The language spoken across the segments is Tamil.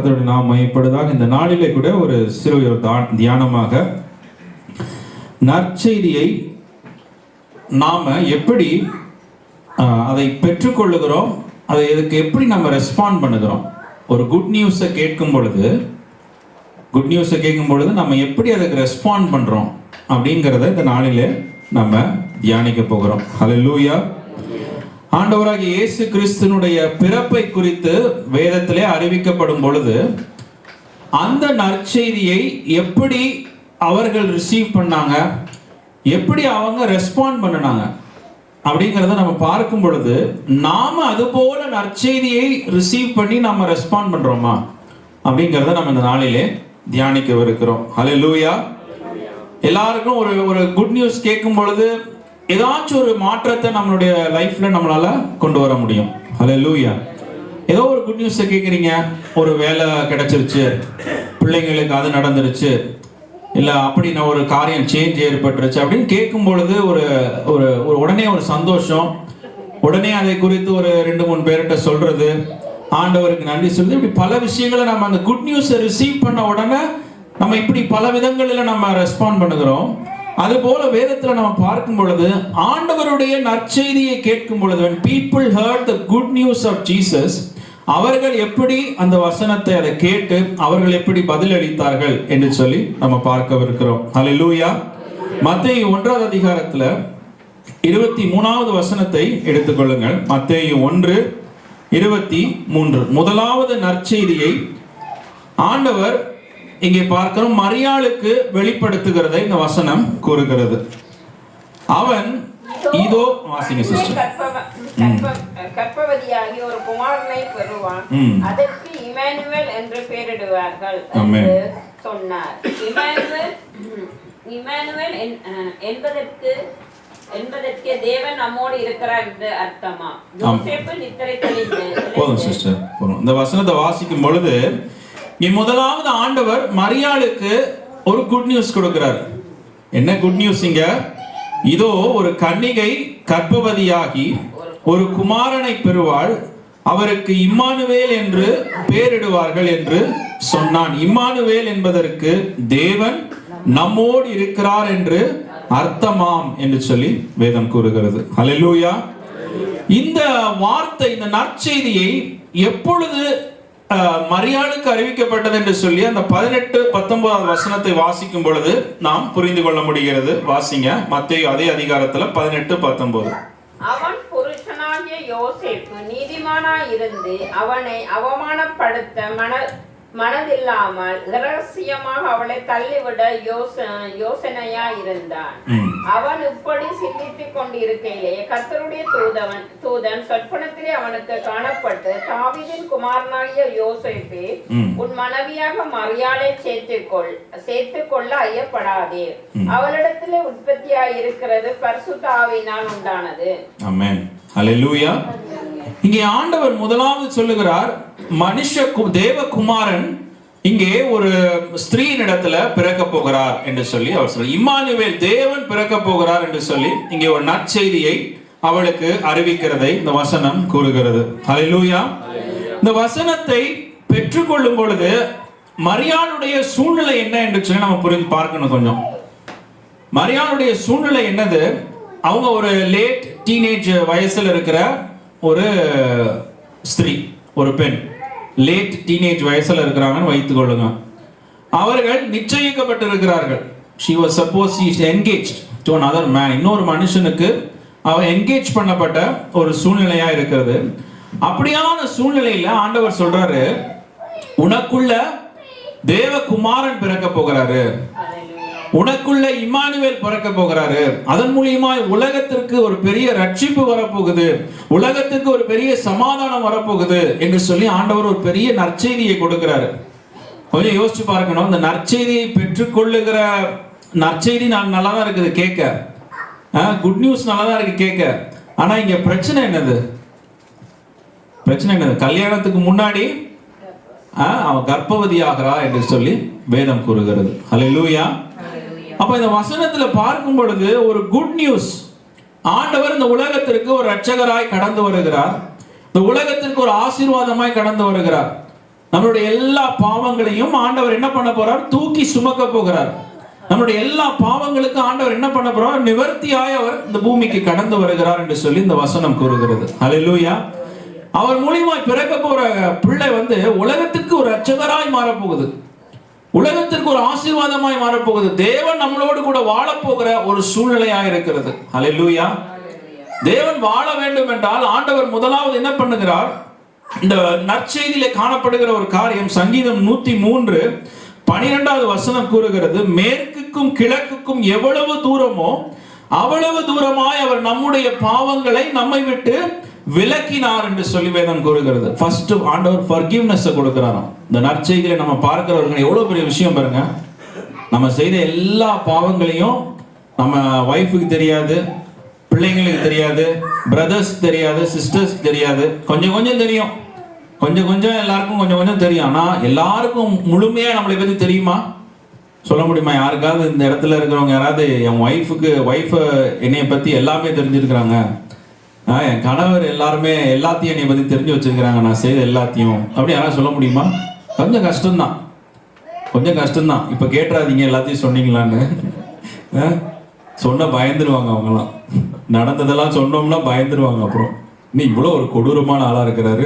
கர்த்தருடைய நாமம் மையப்படுவதாக. இந்த நாளிலே கூட ஒரு சிறு தியானமாக நற்செய்தியை நாம எப்படி அதை பெற்றுக்கொள்ளுகிறோம், அதை இதுக்கு எப்படி நம்ம ரெஸ்பாண்ட் பண்ணுகிறோம். ஒரு குட் நியூஸை கேட்கும் பொழுது நம்ம எப்படி அதுக்கு ரெஸ்பாண்ட் பண்றோம் அப்படிங்கிறத இந்த நாளிலே நம்ம தியானிக்க போகிறோம். ஹல்லேலூயா. ஆண்டவராகிய இயேசு கிறிஸ்துனுடைய பிறப்பை குறித்து வேதத்திலே அறிவிக்கப்படும் பொழுது அந்த நற்செய்தியை எப்படி அவர்கள் ரிசீவ் பண்ணாங்க, எப்படி அவங்க ரெஸ்பாண்ட் பண்ணினாங்க அப்படிங்கிறத நம்ம பார்க்கும் பொழுது நாம அது போல நற்செய்தியை ரிசீவ் பண்ணி நாம ரெஸ்பாண்ட் பண்றோமா அப்படிங்கிறத நம்ம இந்த நாளிலே தியானிக்கவிருக்கிறோம். ஹல்லேலூயா. எல்லாருக்கும் ஒரு குட் நியூஸ் கேட்கும் பொழுது ஏதாச்சும் ஒரு மாற்றத்தை நம்மளுடைய லைஃப்ல நம்மளால கொண்டு வர முடியும். ஹல்லேலூயா. ஏதோ ஒரு குட் நியூஸை கேட்குறீங்க, ஒரு வேலை கிடைச்சிருச்சு, பிள்ளைங்களுக்கு அது நடந்துருச்சு, இல்லை அப்படின்னு ஒரு காரியம் சேஞ்ச் ஏற்பட்டுருச்சு அப்படின்னு கேட்கும் பொழுது ஒரு உடனே ஒரு சந்தோஷம், உடனே அதை குறித்து ஒரு 2-3 பேர்கிட்ட சொல்றது, ஆண்டவருக்கு நன்றி சொல்றது, இப்படி பல விஷயங்களை நம்ம அந்த குட் நியூஸை ரிசீவ் பண்ண உடனே நம்ம இப்படி பல விதங்களில் நம்ம ரெஸ்பாண்ட் பண்ணுகிறோம். அதுபோல வேதத்தில் நம்ம பார்க்கும் பொழுது ஆண்டவருடைய நற்செய்தியை கேட்கும் பொழுது when people heard the good news of Jesus, அவர்கள் எப்படி அந்த வசனத்தை அதை கேட்டு அவர்கள் எப்படி பதிலளித்தார்கள் என்று சொல்லி நம்ம பார்க்கவிருக்கிறோம். ஹல்லேலூயா. மத்தேயு 1வது அதிகாரத்தில் 23வது வசனத்தை எடுத்துக்கொள்ளுங்கள். மத்தேயு 1:23 முதலாவது நற்செய்தியை ஆண்டவர் இங்கே பார்க்கிறோம், மரியாளுக்கு வெளிப்படுத்துகிறதை இந்த வசனம் கூறுகிறது. அவன் இதோ வாசிங்க சிஸ்டர். கர்ப்பவதியாகி ஒரு குமாரனை பெறுவான், அதற்கு இம்மானுவேல் என்று பெயரிடுவார்கள் என்று சொன்னார். இம்மானுவேல் என்பதற்கு தேவன் நம்மோடு இருக்கிறார் என்று அர்த்தமா? யோசேப்பு நித்திரை தெளிந்து. போதும் சிஸ்டர், போதும். இந்த வசனத்தை வாசிக்கும் பொழுது முதலாவது ஆண்டவர் மரியாளுக்கு ஒரு குட் நியூஸ் கொடுக்கிறார். என்ன குட் நியூஸ் இங்க? இதோ ஒரு கன்னிகை கர்ப்பவதியாகி ஒரு குமாரனை பெறுவாள், அவருக்கு இம்மானுவேல் என்று பெயரிடுவார்கள் என்று சொன்னான். இம்மானுவேல் என்பதற்கு தேவன் நம்மோடு இருக்கிறார் என்று அர்த்தமாம் என்று சொல்லி வேதம் கூறுகிறது. ஹல்லேலூயா. இந்த வார்த்தை, இந்த நற்செய்தியை எப்பொழுது மரியாளுக்கு அறிவிக்கப்பட்டது என்று சொல்லி அந்த 18-19 வசனத்தை வாசிக்கும் பொழுது நாம் புரிந்து கொள்ள முடிகிறது. வாசிங்க மத்தேயு அதே அதிகாரத்துல 18-19. அவன் புருஷனாகிய யோசேப்பு நீதிமானாய் இருந்து அவனை அவமானப்படுத்த மனதில்லாமல் இரகசியமாக அவளை தள்ளிவிட யோசனையாய் இருந்தான். அவன் இப்படி சிந்தித்துக் கொண்டிருக்கையிலே கர்த்தருடைய தூதன் சொற்பனத்திலே அவனுக்கு காணப்பட்டு, தாவீதின் குமாரனாகிய யோசேப்பே, உன் மனைவியாக மரியாளை சேர்த்துக்கொள்ள ஐயப்படாதே, அவளிடத்திலே உற்பத்தியாய் இருக்கிறது பரிசுத்த ஆவியினால் உண்டானது. ஆமென். ஹல்லேலூயா. இங்கே ஆண்டவர் முதலாவது சொல்லுகிறார், தேவகுமாரன் இங்கே ஒரு ஸ்திரீயின் இடத்துல பிறக்க போகிறார் என்று சொல்லி அவர் சொல்றார். இம்மானுவேல், தேவன் பிறக்க போகிறார் என்று சொல்லி இங்கே ஒரு நற்செய்தியை அவளுக்கு அறிவிக்கிறதை இந்த வசனம் கூறுகிறது. ஹல்லேலூயா. இந்த வசனத்தை பெற்றுக்கொள்ளும் பொழுது மரியாளுடைய சூழ்நிலை என்ன என்று சொல்லி நம்ம புரிந்து பார்க்கணும். கொஞ்சம் மரியாளுடைய சூழ்நிலை என்னது? அவங்க ஒரு லேட் டீனேஜ் வயசுல இருக்கிற ஒரு ஸ்திரீ, ஒரு பெண், லேட் டீனேஜ் வயசுல இருக்கிறாங்கன்னு வைத்துக் கொள்ளுங்க. அவர்கள் நிச்சயிக்கப்பட்டிருக்கிறார்கள். she was supposed she is engaged to another man. இன்னொரு மனுஷனுக்கு அவ என்கேஜ் பண்ணப்பட்ட ஒரு சூழ்நிலையா இருக்கிறது. அப்படியான சூழ்நிலையில ஆண்டவர் சொல்றாரு, உனக்குள்ள தேவகுமாரன் பிறக்க போகிறாரு, உனக்குள்ள இம்மானுவேல் பிறக்க போகிறாரு, அதன் மூலியமா உலகத்திற்கு ஒரு பெரிய ரட்சிப்பு வரப்போகுது, உலகத்துக்கு ஒரு பெரிய சமாதானம் வரப்போகுது என்று சொல்லி ஆண்டவர் ஒரு பெரிய நற்செய்தியை கொடுக்கிறாரு. கொஞ்சம் யோசிச்சு பார்க்கணும். இந்த நற்செய்தியை பெற்றுக்கொள்ளுகிற நற்செய்தி நல்லா தான் இருக்குது கேட்க, குட் நியூஸ் நல்லா தான் இருக்கு கேட்க. ஆனா இங்க பிரச்சனை என்னது? கல்யாணத்துக்கு முன்னாடி அவன் கர்ப்பவதி ஆகிறா என்று சொல்லி வேதம் கூறுகிறது. ஹல்லேலூயா. அப்ப இந்த வசனத்துல பார்க்கும் பொழுது ஒரு குட் நியூஸ், ஆண்டவர் இந்த உலகத்திற்கு ஒரு இரட்சகராய் கடந்து வருகிறார், இந்த உலகத்திற்கு ஒரு ஆசீர்வாதமாய் கடந்து வருகிறார். நம்மளுடைய எல்லா பாவங்களையும் ஆண்டவர் என்ன பண்ண போறார்? தூக்கி சுமக்க போகிறார். நம்முடைய எல்லா பாவங்களுக்கு ஆண்டவர் என்ன பண்ண போறார்? நிவர்த்தியாய் அவர் இந்த பூமிக்கு கடந்து வருகிறார் என்று சொல்லி இந்த வசனம் கூறுகிறது. ஹல்லேலூயா. அவர் மூலியமாய் பிறக்க போற பிள்ளை உலகத்துக்கு ஒரு இரட்சகராய் மாறப்போகுது, உலகத்திற்கு ஒரு ஆசீர்வாதமாய் மாறப்போகுது. தேவன் நம்மளோடு கூட வாழப்போகிற ஒரு சூழ்நிலையாக இருக்கிறது. ஹல்லேலூயா. தேவன் வாழ வேண்டும் என்றால் ஆண்டவர் முதலாவது என்ன பண்ணுகிறார்? இந்த நற்செய்தியிலே காணப்படுகிற ஒரு காரியம் சங்கீதம் 103:12 வசனம் கூறுகிறது, மேற்குக்கும் கிழக்குக்கும் எவ்வளவு தூரமோ அவ்வளவு தூரமாய் அவர் நம்முடைய பாவங்களை நம்மை விட்டு விலக்கினார் என்று சொல்லி வேதம் கூறுகிறது. ஃபர்ஸ்ட் ஆண்டவர் ஃபர்கிவ்னஸ் கொடுக்கிறாராம். இந்த நற்செய்தியில நம்ம பார்க்கிறவர்கள் எவ்வளவு பெரிய விஷயம் பாருங்க. நம்ம செய்த எல்லா பாவங்களையும் நம்ம வைஃபுக்கு தெரியாது, பிள்ளைங்களுக்கு தெரியாது, பிரதர்ஸ் தெரியாது, சிஸ்டர்ஸ் தெரியாது, கொஞ்சம் கொஞ்சம் தெரியும், கொஞ்சம் கொஞ்சம் எல்லாருக்கும் கொஞ்சம் கொஞ்சம் தெரியும். ஆனா எல்லாருக்கும் முழுமையா நம்மளை பத்தி தெரியுமா? சொல்ல முடியுமா? யாருக்காவது இந்த இடத்துல இருக்கிறவங்க யாராவது என் ஒய்ஃபை என்னைய பத்தி எல்லாமே தெரிஞ்சிருக்கிறாங்க, என் கணவர் எல்லாருமே எல்லாத்தையும் என்னை பத்தி தெரிஞ்சு வச்சிருக்கிறாங்க, நான் செய்த எல்லாத்தையும், அப்படி யாராவது சொல்ல முடியுமா? கொஞ்சம் கஷ்டம்தான், கொஞ்சம் கஷ்டம்தான். இப்ப கேட்டுறாதீங்க எல்லாத்தையும் சொன்னீங்களான்னு. சொன்ன பயந்துருவாங்க அவங்கலாம். நடந்ததெல்லாம் சொன்னோம்னா பயந்துருவாங்க. அப்புறம் நீ இவ்வளோ ஒரு கொடூரமான ஆளா இருக்கிறாரு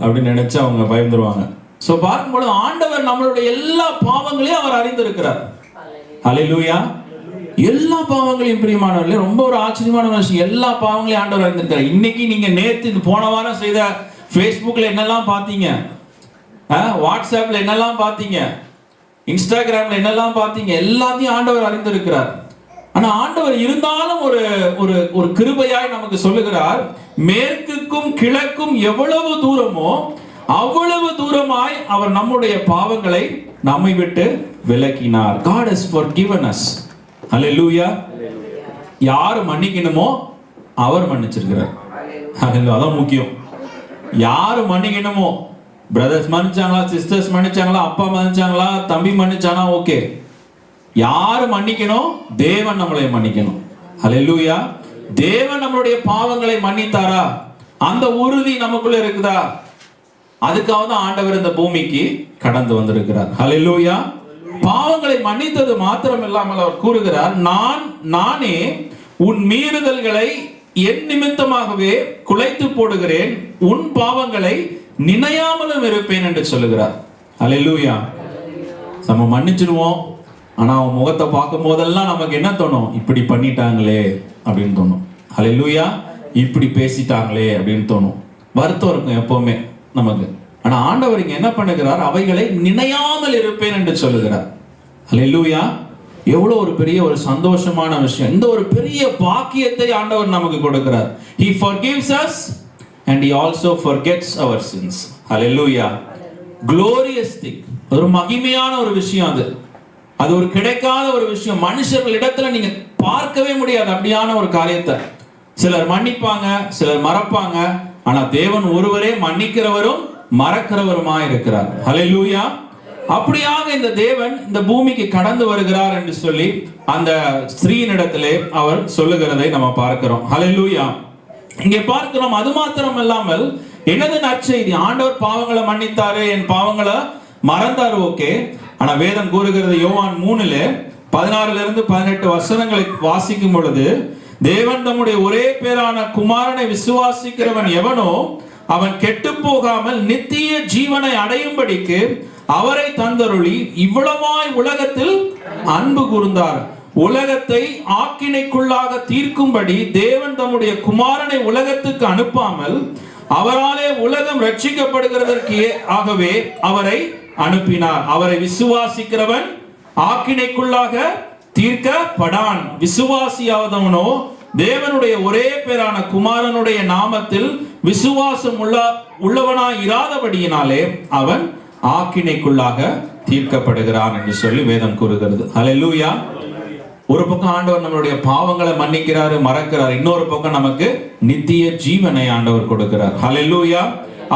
அப்படின்னு நினைச்சு அவங்க பயந்துருவாங்க. ஸோ பார்க்கும்போது ஆண்டவர் நம்மளுடைய எல்லா பாவங்களையும் அவர் அறிந்திருக்கிறார். ஹல்லேலூயா. எல்லா பாவங்களையும் பிரியமானவர்களே, ரொம்ப ஒரு ஆச்சரியமான விஷயம், எல்லா பாவங்களையும் ஆண்டவர் அறிந்திருக்கிறார். இன்னைக்கு நீங்க நேற்று போன வாரம் செய்த ஃபேஸ்புக்ல என்னெல்லாம் பார்த்தீங்க, வாட்ஸ்அப்ல என்னெல்லாம் பார்த்தீங்க, இன்ஸ்டாகிராம்ல என்னெல்லாம் பார்த்தீங்க, எல்லாத்தையும் ஆண்டவர் அறிந்திருக்கிறார். ஆனா ஆண்டவர் இருந்தாலும் ஒரு ஒரு ஒரு கிருபையாய் நமக்கு சொல்லுகிறார், மேற்குக்கும் கிழக்கும் எவ்வளவு தூரமோ அவ்வளவு தூரமாய் அவர் நம்முடைய பாவங்களை நம்மை விட்டு விலக்கினார். God has forgiven us. ஹல்லேலூயா. யாரு மன்னிக்கணுமோ அவர் மன்னிச்சிருக்கிறார். ஹல்லேலூயா. அதான் முக்கியம். யாரு மன்னிக்கணுமோ, பிரதர்ஸ் மன்னிச்சாங்களா, சிஸ்டர்ஸ் மன்னிச்சாங்களா, அப்பா மன்னிச்சாங்களா, தம்பி மன்னிச்சானா, ஓகே. யாரு மன்னிக்கணும்? தேவன் நம்மளை மன்னிக்கணும். ஹல்லேலூயா. தேவன் நம்மளுடைய பாவங்களை மன்னித்தாரா? அந்த உறுதி நமக்குள்ள இருக்குதா? அதுக்காக தான் ஆண்டவர் இந்த பூமிக்கு கடந்து வந்திருக்கிறார். ஹல்லேலூயா. பாவங்களை மன்னித்தது மாத்திரம் இல்லாமல் அவர் கூறுகிறார், நானே உன் மீறுதல்களை என் நிமித்தமாகவே குலைத்து போடுகிறேன், உன் பாவங்களை நினையாமலும் இருப்பேன் என்று சொல்லுகிறார். ஹல்லேலூயா. நம்ம மன்னிச்சிடுவோம், ஆனா அவன் முகத்தை பார்க்கும் போதெல்லாம் நமக்கு என்ன தோணும்? இப்படி பண்ணிட்டாங்களே அப்படின்னு தோணும். ஹல்லேலூயா. இப்படி பேசிட்டாங்களே அப்படின்னு தோணும். வருத்தம் இருக்கும் எப்பவுமே நமக்கு. ஆனா ஆண்டவர் இங்க என்ன பண்ணுகிறார்? அவைகளை நினையாமல் இருப்பேன் என்று சொல்லுகிறார். ஹல்லேலூயா. எவ்வளவு ஒரு பெரிய ஒரு சந்தோஷமான விஷயம். இந்த ஒரு பெரிய பாக்கியத்தை ஆண்டவர் நமக்கு கொடுக்கிறார். He forgives us and he also forgets our sins. Hallelujah. Glorious thing. ஒரு மகிமையான ஒரு விஷயம் அது. அது ஒரு கிடைக்காத ஒரு விஷயம். மனுஷர்கள் இடத்துல நீங்க பார்க்கவே முடியாது அப்படியான ஒரு காரியத்தை. சிலர் மன்னிப்பாங்க, சிலர் மறப்பாங்க. ஆனா தேவன் ஒருவரே மன்னிக்கிறவரும் மறக்கிறவருமா இருக்கிறார். ஹல்லேலூயா. அப்படியாக இந்த தேவன் இந்த பூமிக்கு கடந்து வருகிறார் என்று சொல்லி அந்த ஸ்திரீயினிடத்திலே அவர் சொல்லுகிறதை நம்ம பார்க்கிறோம். ஹல்லேலூயா. இங்கே பார்க்கிறோம். அது மாத்திரம் இல்லாமல் என்னது நற்செய்தி? ஆண்டவர் பாவங்களை மன்னித்தாரு, என் பாவங்களை மறந்தாரு, ஓகே. ஆனா வேதம் கூறுகிறது யோவான் 3:16-18 வசனங்களை வாசிக்கும் பொழுது, தேவன் தம்முடைய ஒரே பேரான குமாரனை விசுவாசிக்கிறவன் எவனோ அவன் கெட்டு போகாமல் நித்திய ஜீவனை அடையும்படிக்கு அவரை தந்தருளி இவ்வளவாய் உலகத்தில் அன்பு கூர்ந்தார். உலகத்தை ஆக்கினைக்குள்ளாக தீர்க்கும்படி தேவன் தம்முடைய குமாரனை உலகத்துக்கு அனுப்பாமல் அவராலே உலகம் ரட்சிக்கப்படுகிறதற்கு ஆகவே அவரை அனுப்பினார். அவரை விசுவாசிக்கிறவன் ஆக்கினைக்குள்ளாக தீர்க்கப்படான். விசுவாசியாதவனோ தேவனுடைய ஒரே பேரான குமாரனுடைய நாமத்தில் விசுவாசம் உள்ளவனாய் இராதபடியினாலே அவன் ஆக்கினைக்குள்ளாக தீர்க்கப்படுகிறான் என்று சொல்லி வேதம் கூறுகிறது. ஹல்லேலூயா. ஒரு பக்கம் ஆண்டவர் நம்மளுடைய பாவங்களை மன்னிக்கிறாரு, மறக்கிறார். இன்னொரு பக்கம் நமக்கு நித்திய ஜீவனை ஆண்டவர் கொடுக்கிறார். ஹல்லேலூயா.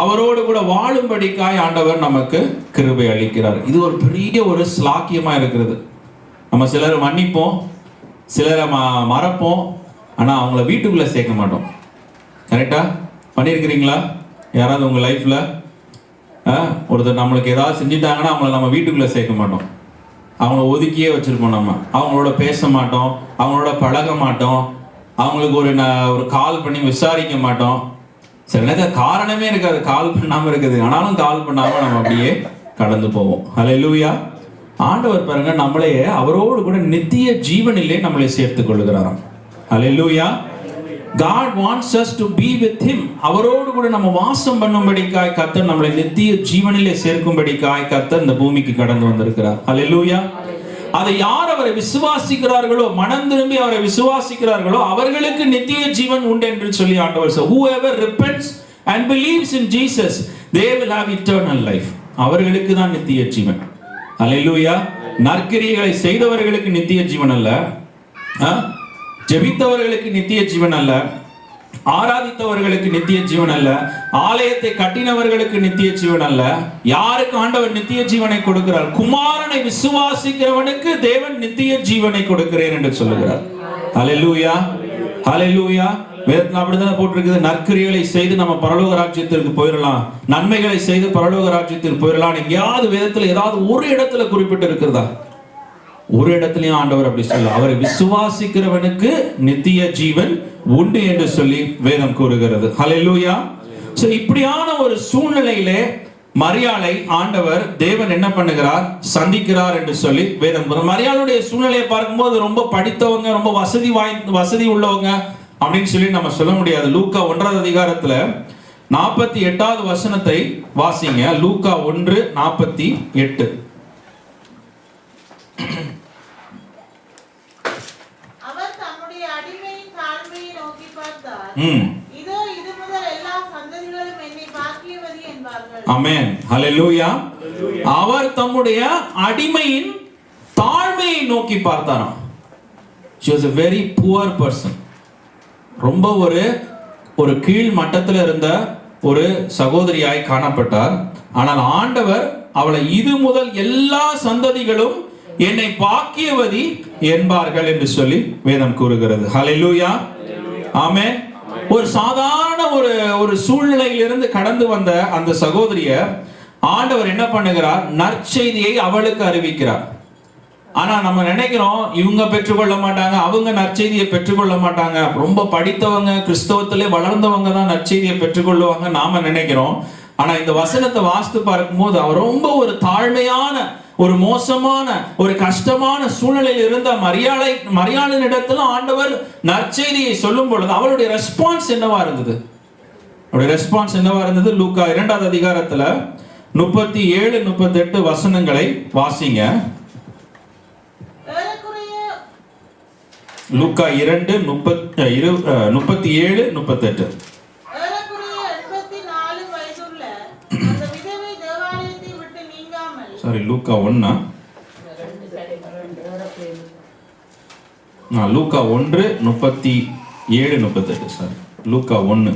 அவரோடு கூட வாழும்படிக்காய் ஆண்டவர் நமக்கு கிருபை அளிக்கிறார். இது ஒரு பெரிய ஒரு ஸ்லாக்கியமா இருக்கிறது. நம்ம சிலர் மன்னிப்போம், சிலரை மறப்போம், ஆனா அவங்கள வீட்டுக்குள்ள சேர்க்க மாட்டோம். கரெக்டா? பண்ணியிருக்கிறீங்களா யாராவது உங்க லைஃப்ல? ஒருத்தர் நம்மளுக்கு ஏதாவது செஞ்சுட்டாங்கன்னா அவங்கள நம்ம வீட்டுக்குள்ளே சேர்க்க மாட்டோம், அவங்கள ஒதுக்கியே வச்சுருப்போம். நம்ம அவங்களோட பேச மாட்டோம், அவங்களோட பழக மாட்டோம், அவங்களுக்கு ஒரு கால் பண்ணி விசாரிக்க மாட்டோம். சில நேரத்தில் காரணமே இருக்காது கால் பண்ணாமல் இருக்குது, ஆனாலும் கால் பண்ணாமல் நம்ம அப்படியே கடந்து போவோம். ஹல்லேலூயா. ஆண்டவர் பாருங்க நம்மளே அவரோடு கூட நித்திய ஜீவனிலே நம்மளை சேர்த்துக் கொள்ளுகிறாராம். ஹல்லேலூயா. God wants us to be with him. அவரோடு கூட நம்ம வாசம் பண்ணும்படிக்காய் கர்த்தர் நம்மளை நித்திய ஜீவனிலே சேர்க்கும்படிக்காய் கர்த்தர் இந்த பூமிக்கு கடந்து வந்திருக்கிறார். ஹல்லேலூயா. அதை யார் அவரை விசுவாசிக்கிறார்களோ, மனம் திரும்பி அவரை விசுவாசிக்கிறார்களோ அவர்களுக்கு நித்திய ஜீவன் உண்டு என்று சொல்லி ஆண்டவர் சொல்றார். Whoever repents and believes in Jesus, they will have eternal life. அவர்களுக்கு தான் நித்திய ஜீவன். ஹல்லேலூயா. நற்கிரியைகளை செய்தவர்களுக்கு நித்திய ஜீவன் அல்ல, ஜெபித்தவர்களுக்கு நித்திய ஜீவன் அல்ல, ஆராதித்தவர்களுக்கு நித்திய ஜீவன் அல்ல, ஆலயத்தை கட்டினவர்களுக்கு நித்திய ஜீவன் அல்ல. யாருக்கு ஆண்டவர் நித்திய ஜீவனை கொடுக்கிறார்? குமாரனை விசுவாசிக்கிறவனுக்கு தேவன் நித்திய ஜீவனை கொடுக்கிறேன் என்று சொல்லுகிறார். ஹல்லேலூயா. ஹல்லேலூயா. வேதத்தில் அப்படிதான் போட்டிருக்குது, நற்கிரியைகளை செய்து நம்ம பரலோக ராஜ்யத்திற்கு போயிடலாம், நன்மைகளை செய்து பரலோக ராஜ்யத்திற்கு போயிடலாம். எங்கேயாவது வேதத்தில் ஏதாவது ஒரு இடத்துல குறிப்பிட்டு இருக்கிறதா? ஒரு இடத்துலயும் ஆண்டவர் அப்படி சொல்ல, அவரை விசுவாசிக்கிறவனுக்கு நித்திய ஜீவன் உண்டு என்று சொல்லி வேதம் கூறுகிறது. ஹல்லேலூயா. சோ இப்படியான ஒரு சூழ்நிலையிலே மரியாளை ஆண்டவர் தேவன் என்ன பண்ணுகிறார்? சந்திக்கிறார் என்று சொல்லி வேதம். மரியாளுடைய சூழ்நிலையை பார்க்கும்போது ரொம்ப படித்தவங்க, ரொம்ப வசதி உள்ளவங்க அப்படின்னு சொல்லி நம்ம சொல்ல முடியாது. லூக்கா 1வது அதிகாரத்துல 48வது வசனத்தை வாசிங்க. லூக்கா 1:48. ஆமென். ஹல்லேலூயா. அவர் தம்முடைய அடிமையின் தாழ்மையை நோக்கி பார்த்தாராம். She was a very poor person. ரொம்ப ஒரு கீழ் மட்டத்தில் இருந்த ஒரு சகோதரியாய் காணப்பட்டார். ஆனால் ஆண்டவர் அவளை இது முதல் எல்லா சந்ததிகளும் என்னை பாக்கியவதி என்பார்கள் என்று சொல்லி வேதம் கூறுகிறது. ஹல்லேலூயா. ஆமென். ஒரு சாதாரண ஒரு சூழ்நிலையிலிருந்து கடந்து வந்த அந்த சகோதரிய ஆண்டவர் என்ன பண்ணுகிறார்? நற்செய்தியை அவளுக்கு அறிவிக்கிறார். ஆனா நம்ம நினைக்கிறோம் இவங்க பெற்றுக்கொள்ள மாட்டாங்க, அவங்க நற்செய்தியை பெற்றுக்கொள்ள மாட்டாங்க, ரொம்ப படித்தவங்க கிறிஸ்தவத்திலே வளர்ந்தவங்க தான் நற்செய்தியை பெற்றுக்கொள்ளுவாங்க நாம நினைக்கிறோம். ஆனா இந்த வசனத்தை வாசித்து பார்க்கும்போது அவர் ரொம்ப ஒரு தாழ்மையான, ஒரு மோசமான, ஒரு கஷ்டமான சூழ்நிலையில் இருந்த மரியாளின் இடத்துல ஆண்டவர் நற்செய்தியை சொல்லும் பொழுது அவருடைய ரெஸ்பான்ஸ் என்னவா இருந்தது? அவருடைய ரெஸ்பான்ஸ் என்னவா இருந்தது? லூக்கா 2வது அதிகாரத்துல 37-38 வசனங்களை வாசிங்க. லூக்கா 2:37-38. சாரி, லூக்கா 1. லூக்கா 1:37-38. சாரி, லூக்கா 1.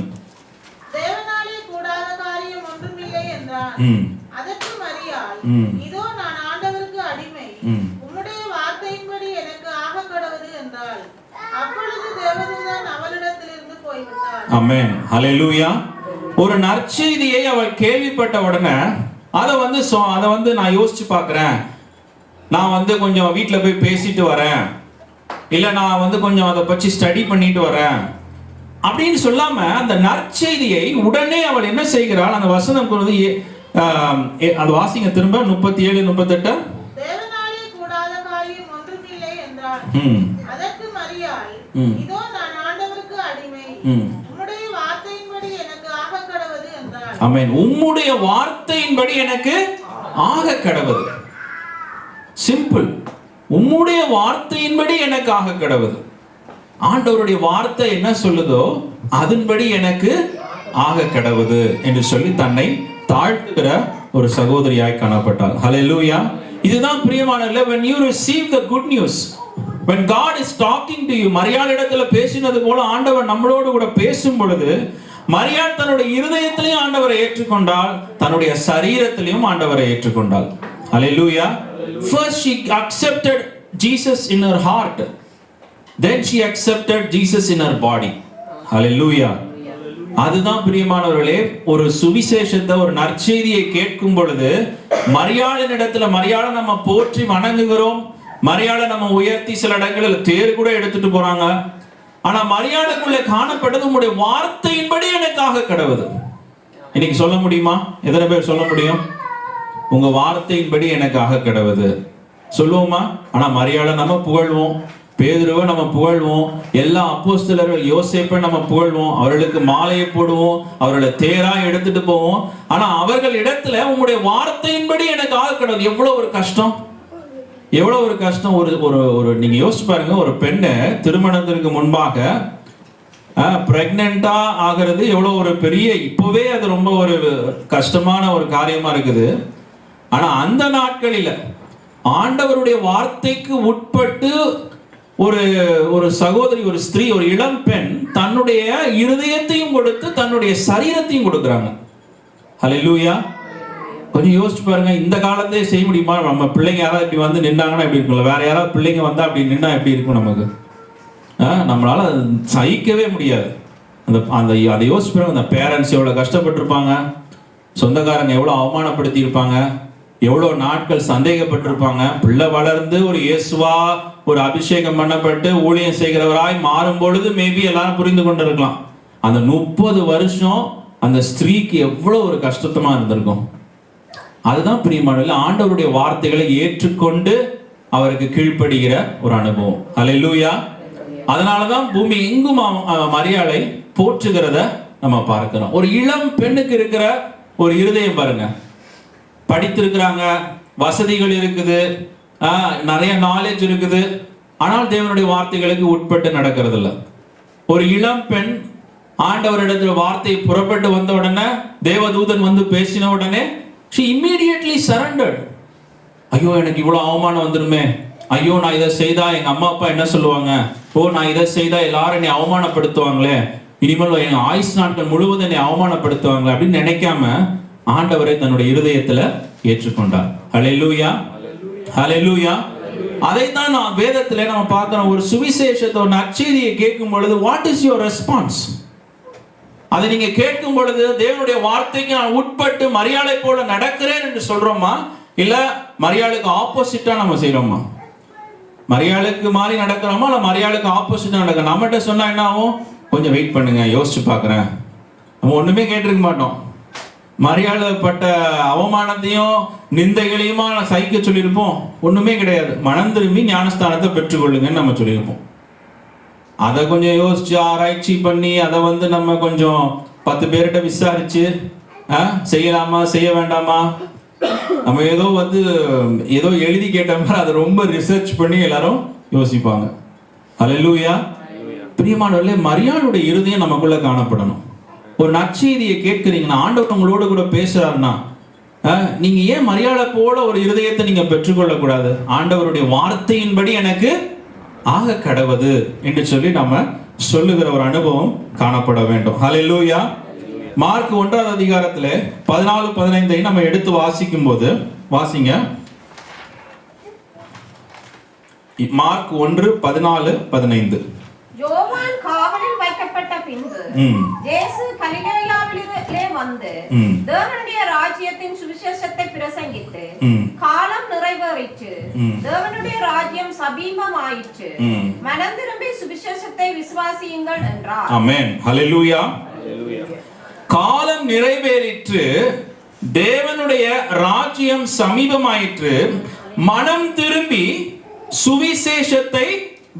தேவனாலே கூடாத காரியம் ஒன்றுமில்லை என்றார். அதற்கு மரியாள், இதோ நான் ஆண்டவருக்கு அடிமை, உம்முடைய வார்த்தையின்படி எனக்கு ஆகக்கடவது என்றாள். அப்பொழுது தேவதூதன் அவளிடத்திலிருந்து போய்விட்டார். ஆமென். ஹல்லேலூயா. ஒரு நற்செய்தியை அவள் கேள்விப்பட்ட உடனே அதை வந்து நான் யோசிச்சு பார்க்குறேன், நான் கொஞ்சம் வீட்டில் போய் பேசிட்டு வரேன், இல்லை நான் கொஞ்சம் அதை பற்றி ஸ்டடி பண்ணிட்டு வரேன் அப்படின்னு சொல்லாம அந்த நற்செய்தியை உடனே அவள் என்ன செய்கிறாள்? அந்த வசனம் கூறுது, அது வாசிங்க திரும்ப 37-38. தேவனாலே கூடாத காரியம் ஒன்றுமில்லை என்றாள். அதற்கு மரியாள், இதோ நான் ஆண்டவருக்கு அடிமை, உம்முடைய வார்த்தையின்படி எனக்கு ஆகக்கடவது என்றாள். ஆமென். உம்முடைய வார்த்தையின்படி எனக்கு ஆகக்கடவது. சிம்பிள். உம்முடைய வார்த்தையின்படி எனக்கு ஆகக்கடவது. ஆண்டவருடைய வார்த்தை என்ன சொல்லுதோ அதன்படி எனக்கு ஆகக்கடவது என்று சொல்லி தன்னை தாழ்த்துகிற ஒரு சகோதரியாய் காணப்பட்டாள். ஹல்லேலூயா. இதுதான் பிரியமானவர்களே, when you receive the good news, when God is talking to you, மரியாள் இடத்துல பேசினது போல ஆண்டவர் நம்மளோடு கூட பேசும் பொழுது மரியாள் தன்னுடைய இருதயத்திலையும் ஆண்டவரை ஏற்றுக்கொண்டாள், தன்னுடைய சரீரத்திலையும் ஆண்டவரை ஏற்றுக்கொண்டாள். ஹல்லேலூயா. First she accepted Jesus in her heart, then she accepted Jesus in her body. Hallelujah. அதுதான் பிரியமானவர்களே, ஒரு சுவிசேஷத்தை, ஒரு நற்செய்தியை கேட்கும் பொழுது மரியாளின் இடத்துல மரியாதை நம்ம போற்றி வணங்குகிறோம். மரியாதை நம்ம உயர்த்தி சில இடங்களில் தேர் கூட எடுத்துட்டு போறாங்க. ஆனா மரியாதைக்குள்ளே காணப்பட்டது உங்களுடைய வார்த்தையின்படி எனக்காக கடவுது. இன்னைக்கு சொல்ல முடியுமா? எத்தனை பேர் சொல்ல முடியும்? உங்க வார்த்தையின்படி எனக்காக கடவுது சொல்லுவோமா? ஆனா மரியாதை நம்ம புகழ்வோம், பேதுருவை நம்ம புகழ்வோம், எல்லா அப்போஸ்தலர்கள் யோசேப்பை நம்ம புகழ்வோம், அவர்களுக்கு மாலையை போடுவோம், அவர்களை தேரா எடுத்துட்டு போவோம். ஆனா அவர்கள் இடத்துல உங்களுடைய வார்த்தையின்படி எனக்காக கடவுது. எவ்வளவு ஒரு கஷ்டம், எவ்வளவு ஒரு கஷ்டம். ஒரு நீங்க யோசிச்சு பாருங்க, ஒரு பெண்ணை திருமணத்திற்கு முன்பாக பிரெக்னெண்டா ஆகிறது எவ்வளவு ஒரு பெரிய, இப்பவே அது ரொம்ப ஒரு கஷ்டமான ஒரு காரியமா இருக்குது. ஆனா அந்த நாட்களில் ஆண்டவருடைய வார்த்தைக்கு உட்பட்டு ஒரு சகோதரி, ஒரு ஸ்திரீ, ஒரு இளம் பெண் தன்னுடைய இருதயத்தையும் கொடுத்து தன்னுடைய சரீரத்தையும் கொடுக்குறாங்க. ஹல்லேலூயா. கொஞ்சம் யோசிச்சு பாருங்க, இந்த காலத்தையே செய்ய முடியுமா? நம்ம பிள்ளைங்க யாராவது இப்படி வந்து நின்னாங்கன்னா எப்படி இருக்கும்ல? வேற யாராவது பிள்ளைங்க வந்தா அப்படி நின்னா எப்படி இருக்கும் நமக்கு? நம்மளால சகிக்கவே முடியாது. அதை யோசிச்சு பாருங்க. அந்த பேரண்ட்ஸ் எவ்வளவு கஷ்டப்பட்டிருப்பாங்க, சொந்தக்காரங்க எவ்வளவு அவமானப்படுத்தி இருப்பாங்க, எவ்வளவு நாட்கள் சந்தேகப்பட்டிருப்பாங்க. பிள்ளை வளர்ந்து ஒரு இயேசுவா, ஒரு அபிஷேகம் பண்ணப்பட்டு ஊழியம் செய்கிறவராய் மாறும் பொழுது மேபி எல்லாரும் புரிந்து கொண்டு இருக்கலாம். அந்த 30 வருஷம் அந்த ஸ்திரீக்கு எவ்வளவு ஒரு கஷ்டமா இருந்திருக்கும். அதுதான் பிரியமானவர்களே, ஆண்டவருடைய வார்த்தைகளை ஏற்றுக்கொண்டு அவருக்கு கீழ்ப்படுகிற ஒரு அனுபவம். ஹல்லேலூயா. அதனாலதான் பூமி எங்கும் மரியாதை போற்றுகிறத நம்ம பார்க்கிறோம். ஒரு இளம் பெண்ணுக்கு இருக்கிற ஒரு இருதயம் பாருங்க. படித்திருக்கிறாங்க, வசதிகள் இருக்குது, நிறைய நாலேஜ் இருக்குது, ஆனால் தேவனுடைய வார்த்தைகளுக்கு உட்பட்டு நடக்கிறது இல்லை. ஒரு இளம் பெண் ஆண்டவரிடத்தில் வார்த்தை புறப்பட்டு வந்த உடனே, தேவதூதன் வந்து பேசின உடனே she immediately surrendered. ஐயோ, எனக்கு இவ்வளவு அவமானம் வந்துருமே, ஐயோ நான் இதை செய்தா எங்க அம்மா அப்பா என்ன சொல்லுவாங்க, நான் இதை செய்தா எல்லாரும் என்னை அவமானப்படுத்துவாங்களே, இனிமேல் எங்க ஆயுஷ் நாட்கள் முழுவதும் என்னை அவமானப்படுத்துவாங்களே அப்படின்னு நினைக்காம ஆண்டவரை தன்னுடைய இருதயத்துல ஏற்றுக்கொண்டார். ஹல்லேலூயா, ஹல்லேலூயா. அதைத்தான் நான் வேதத்துல நம்ம பார்க்கிறோம். ஒரு சுவிசேஷத்தை, ஒரு நற்செய்தியை கேட்கும் பொழுது வாட் இஸ் யுவர் ரெஸ்பான்ஸ்? அதை நீங்க கேட்கும் பொழுது தேவனுடைய வார்த்தைக்கு நான் உட்பட்டு மரியாதை போல நடக்கிறேன் என்று சொல்றோமா, இல்ல மரியாதைக்கு ஆப்போசிட்டா நம்ம செய்யறோமா? மரியாதைக்கு மாறி நடக்கிறோமா, இல்ல மரியாதைக்கு ஆப்போசிட்டா நடக்க? நம்மகிட்ட சொன்னா என்ன ஆகும்? கொஞ்சம் வெயிட் பண்ணுங்க, யோசிச்சு பார்க்கிறேன். நம்ம ஒண்ணுமே கேட்டிருக்க மாட்டோம். மரியாதைப்பட்ட அவமானத்தையும் நிந்தைகளையுமா சகிக்க சொல்லியிருப்போம்? ஒண்ணுமே கிடையாது. மனம் திரும்பி ஞானஸ்தானத்தை பெற்றுக்கொள்ளுங்கன்னு நம்ம சொல்லியிருப்போம். அதை கொஞ்சம் யோசிச்சு ஆராய்ச்சி பண்ணி அதை நம்ம கொஞ்சம் 10 பேர்கிட்ட விசாரிச்சு செய்யலாமா செய்ய வேண்டாமா, நம்ம ஏதோ எழுதி கேட்ட மாதிரி அதை ரொம்ப ரிசர்ச் பண்ணி எல்லாரும் யோசிப்பாங்க. ஹல்லேலூயா. பிரியமானவர்களே, மரியாதையுடைய இருதயம் நமக்குள்ள காணப்படணும். ஒரு நற்செய்தியை கேட்கிறீங்கன்னா, ஆண்டவர் உங்களோட கூட பேசுறாருன்னா, நீங்க ஏன் மரியாதை போல ஒரு இருதயத்தை நீங்க பெற்றுக்கொள்ள கூடாது? ஆண்டவருடைய வார்த்தையின்படி எனக்கு ஆக கடவுது என்று சொல்லி நம்ம சொல்லுகிற ஒரு அனுபவம் காணப்பட வேண்டும். ஹல்லேலூயா. மார்க் 1ஆம் அதிகாரத்துல 14-15 நம்ம எடுத்து வாசிக்கும் போது, வாசிங்க. மார்க் 1:14-15. யோவான் காவலில் வைக்கப்பட்ட பின்பு இயேசு கலிலேயாவிலே வந்து தேவனுடைய ராஜ்யத்தின் சுவிசேஷத்தை பிரசங்கித்து, காலம் நிறைவேறிற்று, தேவனுடைய ராஜ்யம் சமீபமாயிற்று, மனம் திரும்பி சுவிசேஷத்தை விசுவாசியுங்கள் என்றார். ஆமென். ஹல்லேலூயா. காலம் நிறைவேறிற்று, தேவனுடைய ராஜ்யம் சமீபமாயிற்று, மனம் திரும்பி சுவிசேஷத்தை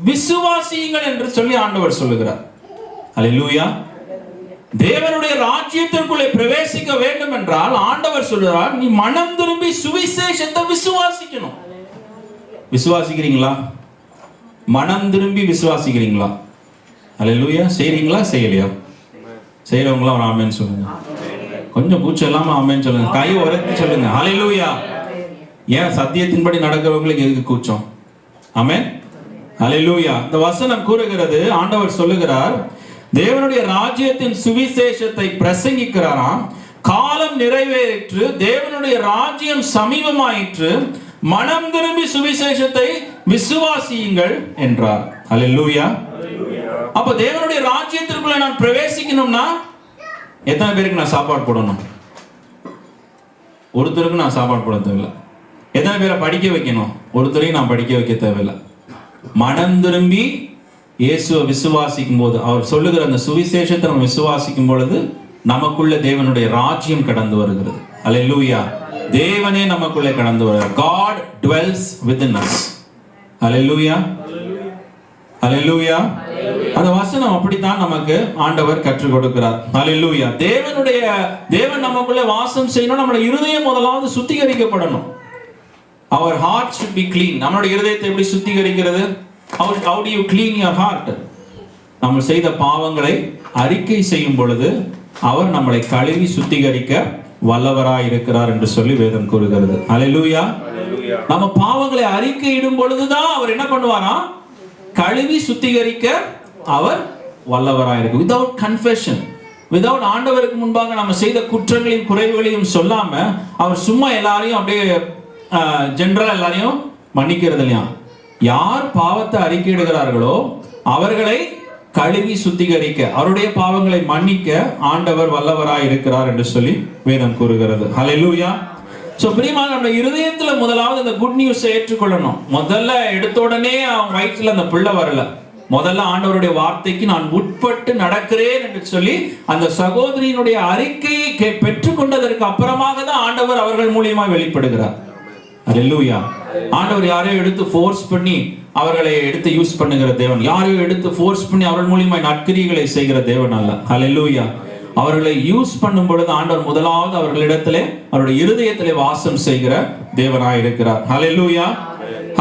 விசுவாசியுங்கள் என்று சொல்லி ஆண்டவர் சொல்லுகிறார். ஹல்லேலூயா. தேவனுடைய ராஜ்யத்திற்குள்ளே பிரவேசிக்க வேண்டும் என்றால் ஆண்டவர் சொல்றார், நீ மனம் திரும்பி சுவிசேஷத்தை விசுவாசிக்கணும். விசுவாசிக்கிறீங்களா? மனம் திரும்பி விசுவாசிக்கிறீங்களா? ஹல்லேலூயா. செய்றீங்களா செய்யலையா? செய்யறவங்களா ஒரு ஆமென் சொல்லுங்க. கொஞ்சம் கூச்சம் இல்லாம ஆமென் சொல்லுங்க. கை உயர்த்தி சொல்லுங்க. ஹல்லேலூயா. ஏன் சத்தியத்தின்படி நடக்கிறவங்களுக்கு எதுக்கு கூச்சம்? ஆமென். ஹல்லேலூயா. இந்த வசனம் கூறுகிறது, ஆண்டவர் சொல்லுகிறார், தேவனுடைய ராஜ்யத்தின் சுவிசேஷத்தை பிரசங்கிக்கிறாராம். காலம் நிறைவேறிற்று, தேவனுடைய ராஜ்யம் சமீபமாயிற்று, மனம் திரும்பி சுவிசேஷத்தை விசுவாசியுங்கள் என்றார். ஹல்லேலூயா. அப்ப தேவனுடைய ராஜ்யத்திற்குள்ள நான் பிரவேசிக்கணும்னா எத்தனை பேருக்கு நான் சாப்பாடு போடணும்? ஒருத்தருக்கு நான் சாப்பாடு போட தேவையில்லை. எத்தனை பேரை படிக்க வைக்கணும்? ஒருத்தரையும் நான் படிக்க வைக்க தேவையில்லை. மனம் திரும்பி இயேசுவை விசுவாசிக்கும் போது, அவர் சொல்லுகிற அந்த சுவிசேஷத்தை நம்ம விசுவாசிக்கும் பொழுது நமக்குள்ள தேவனுடைய ராஜ்யம் கடந்து வருகிறது. அல்லேலூயா. தேவனே நமக்குள்ளே கடந்து வருகிறார். God dwells within us. அல்லேலூயா, அல்லேலூயா. அந்த வசனம் அப்படித்தான் நமக்கு ஆண்டவர் கற்றுக் கொடுக்கிறார். அல்லேலூயா. தேவன் நமக்குள்ள வாசம் செய்யணும். நம்முடைய இருதயம் முதலாவது சுத்திகரிக்கப்படணும். Our heart should be clean. நம்முடைய இருதயத்தை எப்படி சுத்திகரிக்கிறது? How do you clean your heart? நம்ம செய்த பாவங்களை அறிக்கை செய்யும் பொழுது அவர் நம்மளை கழுவி சுத்திகரிக்க வல்லவராய் இருக்கிறார் என்று சொல்லி வேதம் கூறுகிறது. அல்லேலூயா. நம்ம பாவங்களை அறிக்கையிடும் பொழுதுதான் அவர் என்ன பண்ணுவாரா? கழுவி சுத்திகரிக்க அவர் வல்லவராய் இருக்கு. வித்வுட் கன்ஃபெஷன், வித்வுட் ஆண்டவருக்கு முன்பாக நம்ம செய்த குற்றங்களையும் குறைவுகளையும் சொல்லாம அவர் சும்மா எல்லாரையும் அப்படியே ஜெனரலா எல்லாரையும் மன்னிக்கிறது இல்லையா? யார் பாவத்தை அறிக்கையிடுகிறார்களோ அவர்களை கழுவி சுத்திகரிக்க, அவருடைய பாவங்களை மன்னிக்க ஆண்டவர் வல்லவராய் இருக்கிறார் என்று சொல்லி வேதம் கூறுகிறது. ஹல்லேலூயா. சோ பிரியமான நம்ம இருதயத்துல முதலாவது இந்த குட் நியூஸை ஏற்றுக்கொள்ளணும். முதல்ல எடுத்த உடனே அவன் வயிற்றுல அந்த பிள்ளை வரல. முதல்ல ஆண்டவருடைய வார்த்தைக்கு நான் உட்பட்டு நடக்கிறேன் என்று சொல்லி அந்த சகோதரியினுடைய அறிக்கையை பெற்றுக்கொண்டதற்கு அப்புறமாக தான் ஆண்டவர் அவர்கள் மூலியமா வெளிப்படுகிறார். அல்லேலூயா. ஆண்டவர் யாரையோ எடுத்து ஃபோர்ஸ் பண்ணி அவர்களை எடுத்து யூஸ் பண்ணுகிற தேவன், யாரையோ எடுத்து ஃபோர்ஸ் பண்ணி அவர்கள் மூலியமா நற்கிரியைகளை செய்கிற தேவன் அல்ல. அல்லேலூயா. அவர்களை யூஸ் பண்ணும் பொழுது ஆண்டவர் முதலாவது அவர்களிடத்திலே அவருடைய இருதயத்திலே வாசம் செய்கிற தேவனாய் இருக்கிறார். அல்லேலூயா,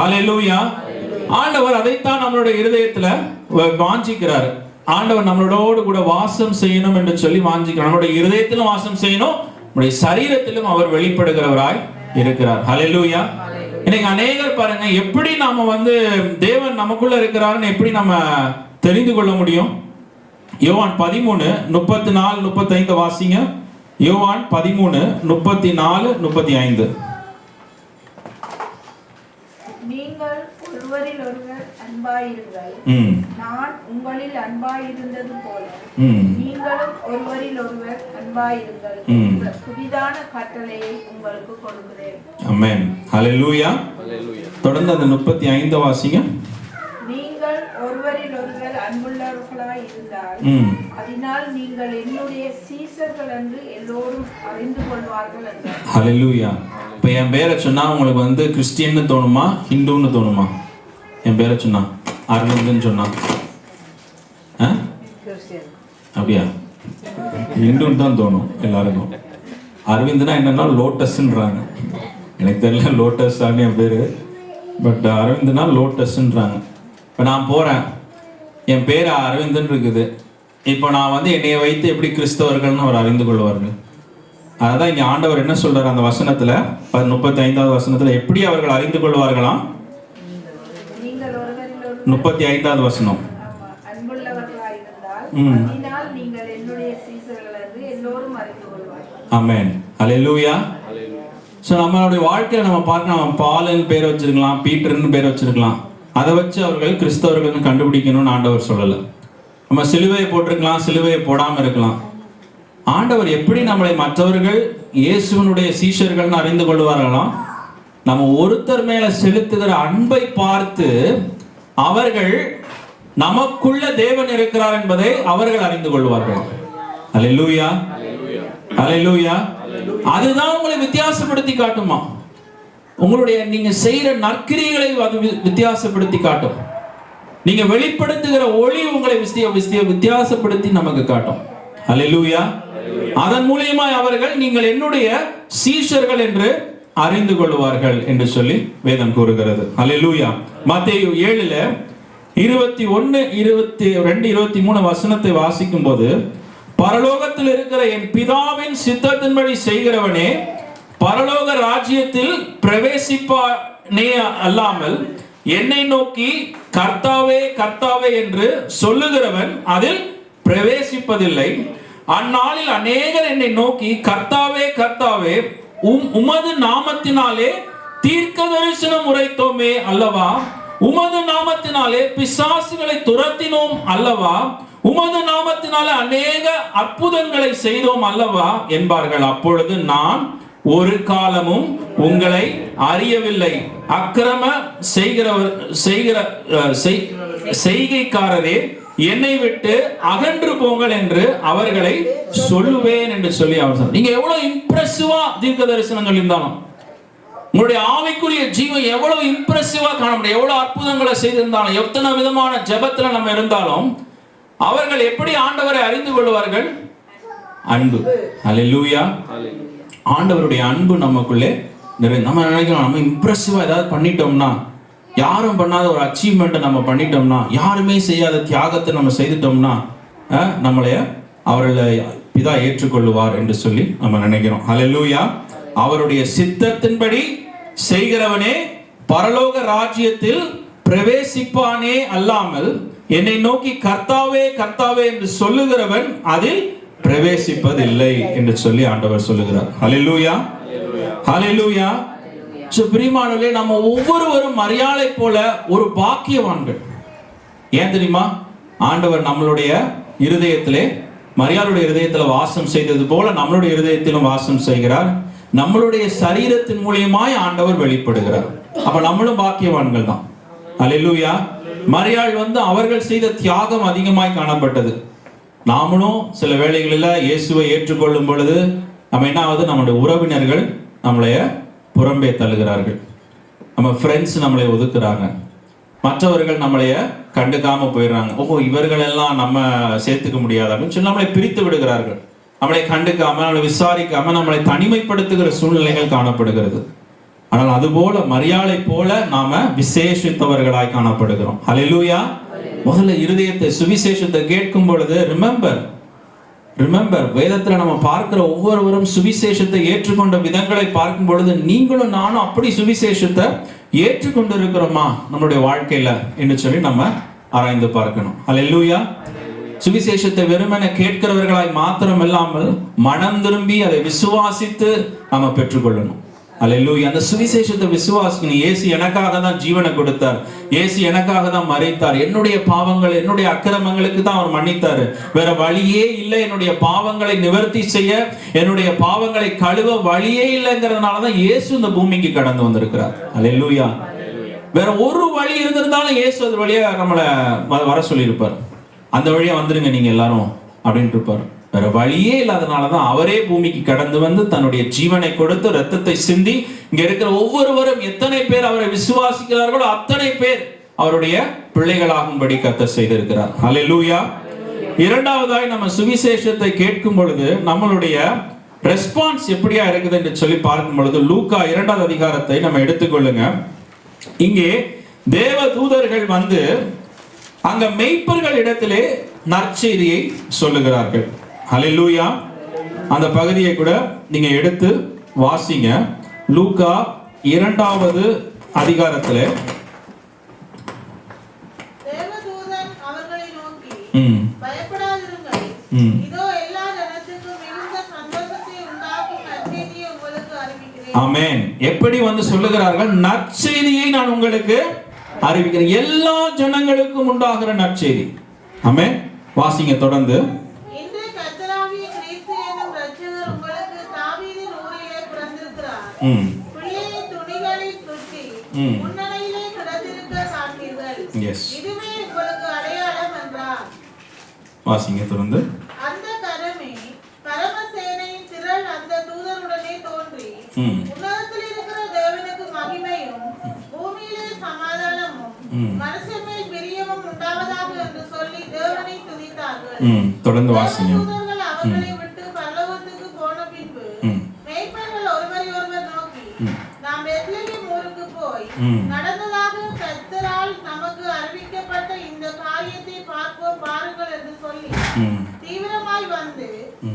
அல்லேலூயா. ஆண்டவர் அதைத்தான் நம்மளுடைய இருதயத்துல வாஞ்சிக்கிறார். ஆண்டவர் நம்மளோடு கூட வாசம் செய்யணும் என்று சொல்லி வாஞ்சிக்கிறார். நம்மளுடைய இருதயத்திலும் வாசம் செய்யணும், நம்முடைய சரீரத்திலும் அவர் வெளிப்படுகிறவராய் இருக்கிறார். ஹல்லேலூயா. இன்னைக்கு அநேகர் பாருங்க, எப்படி நாம தேவன் நமக்குள்ள இருக்கிறாருன்னு எப்படி நம்ம தெரிந்து கொள்ள முடியும்? யோவான் 13:34-35 வாசிங்க. யோவான் 13:34-35. நீங்கள் ஒருவரில் ஒருவர் அன்பாயிருங்கள். நான் உங்களில் அன்பாயிருந்தது போல நீங்களும் ஒருவரில் ஒருவர் அன்பாயிருங்கள். புதிதான கட்டளையை உங்களுக்கு கொடுக்கிறேன். ஆமென். ஹல்லேலூயா. தொடர்ந்து அந்த 35 வாசிங்க. நீங்கள் ஒருவரில் ஒருவர் அன்புள்ளவர்களாய் இருந்தால் அதனால் நீங்கள் என்னுடைய சீசர்கள் என்று எல்லோரும் அறிந்து கொள்வார்கள் என்றார். ஹல்லேலூயா. இப்போ என் பேரை சொன்னா உங்களுக்கு கிறிஸ்டியன்னு தோணுமா, ஹிந்துன்னு தோணுமா? என் பேரை சொன்னா அரவிந்தன்னு சொன்னா அப்படியா? ஹிந்துன்னு தான் தோணும் எல்லாருக்கும். அரவிந்த்னா என்னன்னா லோட்டஸ்ன்றாங்க. எனக்கு தெரியல லோட்டஸ் ஆன்னு என் பேரு, பட் அரவிந்த்னா லோட்டஸ்ன்றாங்க. இப்போ நான் போறேன், என் பேர் அரவிந்தன் இருக்குது. இப்போ நான் என்னைய வைத்து எப்படி கிறிஸ்தவர்கள்னு அவர் அறிந்து கொள்வார்கள்? அதான் இங்க ஆண்டவர் என்ன சொல்றாரு அந்த வசனத்துல, 35வது வசனத்துல எப்படி அவர்கள் அறிந்து கொள்வார்களாம்? 35வது வசனம். ஆமென். ஹல்லேலூயா. சோ நம்மளுடைய வாழ்க்கையில நம்ம பார்க்கலாம், நம்ம பாலன் பேர் வச்சிருக்கலாம், பீட்டர்னு பேர் வச்சிருக்கலாம். அதை வச்சு அவர்கள் கிறிஸ்தவர்கள்னு கண்டுபிடிக்கணும்னு ஆண்டவர் சொல்லல. நம்ம சிலுவையை போட்டிருக்கலாம், சிலுவையை போடாம இருக்கலாம். ஆண்டவர் எப்படி நம்மளை மற்றவர்கள் இயேசுவனுடைய சீஷர்கள்னு அறிந்து கொள்வார்களாம்? நம்ம ஒருத்தர் மேல செலுத்துகிற அன்பை பார்த்து அவர்கள் நமக்குள்ள தேவன் இருக்கிறார் என்பதை அவர்கள் அறிந்து கொள்வார்கள். அல்லேலூயா, அல்லேலூயா. அதுதான் உங்களை வித்தியாசப்படுத்தி காட்டுமா? உங்களுடைய நீங்க செய்யற நற்கிரியைகளை அது வித்தியாசப்படுத்தி காட்டும். நீங்க வெளிப்படுத்துகிற ஒளி உங்களை வித்தியாசப்படுத்தி நமக்கு காட்டும். அல்லேலூயா. அதன் மூலமா அவர்கள் நீங்கள் என்னுடைய சீஷர்கள் என்று அறிந்து கொள்வார்கள் என்று சொல்லி வேதம் கூறுகிறது. அல்லேலூயா. மத்தேயு 7:21, 22, 23 வசனத்தை வாசிக்கும் போது, பரலோகத்தில் இருக்கிற என் பிதாவின் சித்தத்தின்படி செய்கிறவனே பரலோக ராஜ்யத்தில் பிரவேசிப்பானே அல்லாமல் என்னை நோக்கி கர்த்தாவே கர்த்தாவே என்று சொல்லுகிறவன் அதில் பிரவேசிப்பதில்லை. அந்நாளில் அநேகர் என்னை நோக்கி கர்த்தாவே கர்த்தாவே உமது நாமத்தினாலே தீர்க்க தரிசனம் உரைத்தோமே அல்லவா, உமது நாமத்தினாலே பிசாசுகளை துரத்தினோம் அல்லவா, உமது நாமத்தினால அநேக அற்புதங்களை செய்தோம் அல்லவா என்பார்கள். அப்பொழுது நான் ஒரு காலமும் உங்களை அறியவில்லை, அக்கிரம செய்கைக்காரரே என்னை விட்டு அகன்று போங்கள் என்று அவர்களை சொல்லுவேன் என்று சொல்லி அவர் சொன்னார். நீங்க எவ்வளவு இம்ப்ரெசிவா தீர்க்க தரிசனம் சொல்லியிருந்தாலும், உங்களுடைய ஆவிக்குரிய ஜீவன் எவ்வளவு இம்ப்ரெசிவா காண முடியும், எவ்வளவு அற்புதங்களை செய்திருந்தாலும், எத்தனை விதமான ஜெபத்துல நம்ம இருந்தாலும், அவர்கள் எப்படி ஆண்டவரை அறிந்து கொள்வார்கள்? அன்பு. அல்லேலூயா. ஆண்டவருடைய அன்பு நமக்குள்ளே நம்ம நினைக்கிறோம், நம்ம இம்ப்ரெசிவா ஏதாவது பண்ணிட்டோம்னா, யாரும் பண்ணாத ஒரு அச்சீவ்மெண்ட்டை நம்ம பண்ணிட்டோம்னா, யாருமே செய்யாத தியாகத்தை நம்ம செய்துட்டோம்னா, நம்மளைய அவர்களை பிதா ஏற்றுக்கொள்ளுவார் என்று சொல்லி நம்ம நினைக்கிறோம். அல்லேலூயா. அவருடைய சித்தத்தின்படி செய்கிறவனே பரலோக ராஜ்யத்தில் பிரவேசிப்பானே அல்லாமல் என்னை நோக்கி கர்த்தாவே கர்த்தாவே என்று சொல்லுகிறவன் அதில் பிரவேசிப்பதில்லை என்று சொல்லி ஆண்டவர் சொல்லுகிறார். ஹல்லேலூயா, ஹல்லேலூயா. பிரியமானவர்களே, நம்ம ஒவ்வொருவரும் மரியாதை போல ஒரு பாக்கியவான்கள். ஏன் தெரியுமா? ஆண்டவர் நம்மளுடைய இருதயத்திலே, மரியாளுடைய இருதயத்துல வாசம் செய்தது போல நம்மளுடைய இருதயத்திலும் வாசம் செய்கிறார். நம்மளுடைய சரீரத்தின் மூலியமாய் ஆண்டவர் வெளிப்படுகிறார். அப்ப நம்மளும் பாக்கியவான்கள் தான். அல்லேலூயா. மரியாள் அவர்கள் செய்த தியாகம் அதிகமாய் காணப்பட்டது. நாமளும் சில வேளைகளில் இயேசுவை ஏற்றுக்கொள்ளும் பொழுது நம்ம என்ன ஆகுது? நம்முடைய உறவினர்கள் நம்மளைய புறம்பே தள்ளுகிறார்கள், நம்ம ஃப்ரெண்ட்ஸ் நம்மளை ஒதுக்குறாங்க, மற்றவர்கள் நம்மளைய கண்டுக்காம போயிடுறாங்க. ஓஹோ, இவர்கள் எல்லாம் நம்ம சேர்த்துக்க முடியாது அப்படின்னு சொல்லி நம்மளை பிரித்து விடுகிறார்கள். நம்மளை கண்டுக்காம, நம்மளை விசாரிக்காம, நம்மளை தனிமைப்படுத்துகிற சூழ்நிலைகள் காணப்படுகிறது. ஆனால் அதுபோல மரியாளை போல நாம விசேஷித்தவர்களாய் காணப்படுகிறோம். ஹல்லேலூயா. முதல்ல இருதயத்தை, சுவிசேஷத்தை கேட்கும் பொழுது ரிமெம்பர், வேதத்துல நம்ம பார்க்கிற ஒவ்வொருவரும் சுவிசேஷத்தை ஏற்றுக்கொண்ட விதங்களை பார்க்கும் பொழுது நீங்களும் நானும் அப்படி சுவிசேஷத்தை ஏற்றுக்கொண்டு இருக்கிறோமா நம்மளுடைய வாழ்க்கையில என்று சொல்லி நம்ம ஆராய்ந்து பார்க்கணும். அல்லேலூயா. சுவிசேஷத்தை வெறுமனே கேட்கிறவர்களாய் மாத்திரம் இல்லாமல் மனம் திரும்பி அதை விசுவாசித்து நாம பெற்றுக்கொள்ளணும். அல்லேலூயா. அந்த சுவிசேஷத்தை விசுவாசிக்கணும். இயேசு எனக்காக தான் ஜீவனை கொடுத்தார், இயேசு எனக்காக தான் மரித்தார், என்னுடைய பாவங்கள், என்னுடைய அக்கிரமங்களுக்கு தான் அவர் மன்னித்தார், வேற வழியே இல்லை, என்னுடைய பாவங்களை நிவர்த்தி செய்ய, என்னுடைய பாவங்களை கழுவ வழியே இல்லைங்கிறதுனால தான் இயேசு இந்த பூமிக்கு கடந்து வந்திருக்கிறார். அல்லேலூயா. வேற ஒரு வழி இருந்திருந்தாலும் இயேசு அது வழியா நம்மளை வர சொல்லியிருப்பார். அந்த வழியா வந்துருங்க நீங்க எல்லாரும் அப்படின்ட்டு இருப்பார். வேற வழியே இல்லாதனாலதான் அவரே பூமிக்கு கடந்து வந்து தன்னுடைய ஜீவனை கொடுத்து ரத்தத்தை சிந்தி இங்க இருக்கிற ஒவ்வொருவரும் எத்தனை பேர் அவரை விசுவாசிக்கிறார்களோ அத்தனை பேர் அவருடைய பிள்ளைகளாகும்படி கர்த்தர் செய்திருக்கிறார். ஹல்லேலூயா. இரண்டாவதாய் நம்ம சுவிசேஷத்தை கேட்கும் பொழுது நம்மளுடைய ரெஸ்பான்ஸ் எப்படியா இருக்குது என்று சொல்லி பார்க்கும் பொழுது லூக்கா 2வது அதிகாரத்தை நம்ம எடுத்துக்கொள்ளுங்க. இங்கே தேவ தூதர்கள் அங்க மெய்ப்பர்கள் இடத்திலே நற்செய்தியை சொல்லுகிறார்கள். ஹல்லேலூயா. அந்த பகுதியை கூட நீங்க எடுத்து வாசிங்க. லூக்கா 2வது அதிகாரத்திலே தேவதூதன் அவர்களை நோக்கி, பயப்படாதிருங்கள், இதோ எல்லா ஜனத்துக்கும் மிகுந்த சந்தோஷத்தை உண்டாக்கும் நற்செய்தியை உங்களுக்கு அறிவிக்கிறேன். ஆமென். எப்படி சொல்லுகிறார்கள்? நற்செய்தியை நான் உங்களுக்கு அறிவிக்கிறேன், எல்லா ஜனங்களுக்கும் உண்டாகிற நற்செய்தி. ஆமென். வாசிங்க தொடர்ந்து. பிள்ளையை துணிகளில் சுற்றி முன்னணியிலே கிடந்திருக்க காண்பீர்கள். இதுவே உங்களுக்கு அடையாளம் என்றார். வாசிங்க தொடர்ந்து. அந்த கரமே பரமசேனையின் திரள் அந்த தூதருடனே தோன்றி உலகத்தில் இருக்கிற தேவனுக்கு மகிமையும் பூமியிலே சமாதானமும் மனுஷன் மேல் பிரியமும் உண்டாவதாக என்று சொல்லி தேவனை துதித்தார்கள். தொடர்ந்து வாசிங்க. தூதர்கள் அவர்களை விட்டு பரலோகத்துக்கு போன பின்பு மேய்ப்பர்கள் ஒருவரை ஒருவர் நோக்கி, நாம் பெத்லகேம் ஊருக்கு போய் நடந்ததாக கர்த்தரால் நமக்கு அறிவிக்கப்பட்ட இந்த காரியத்தை பார்ப்போம் பாருங்கள் என்று சொல்லி தீவிரமாய் வந்து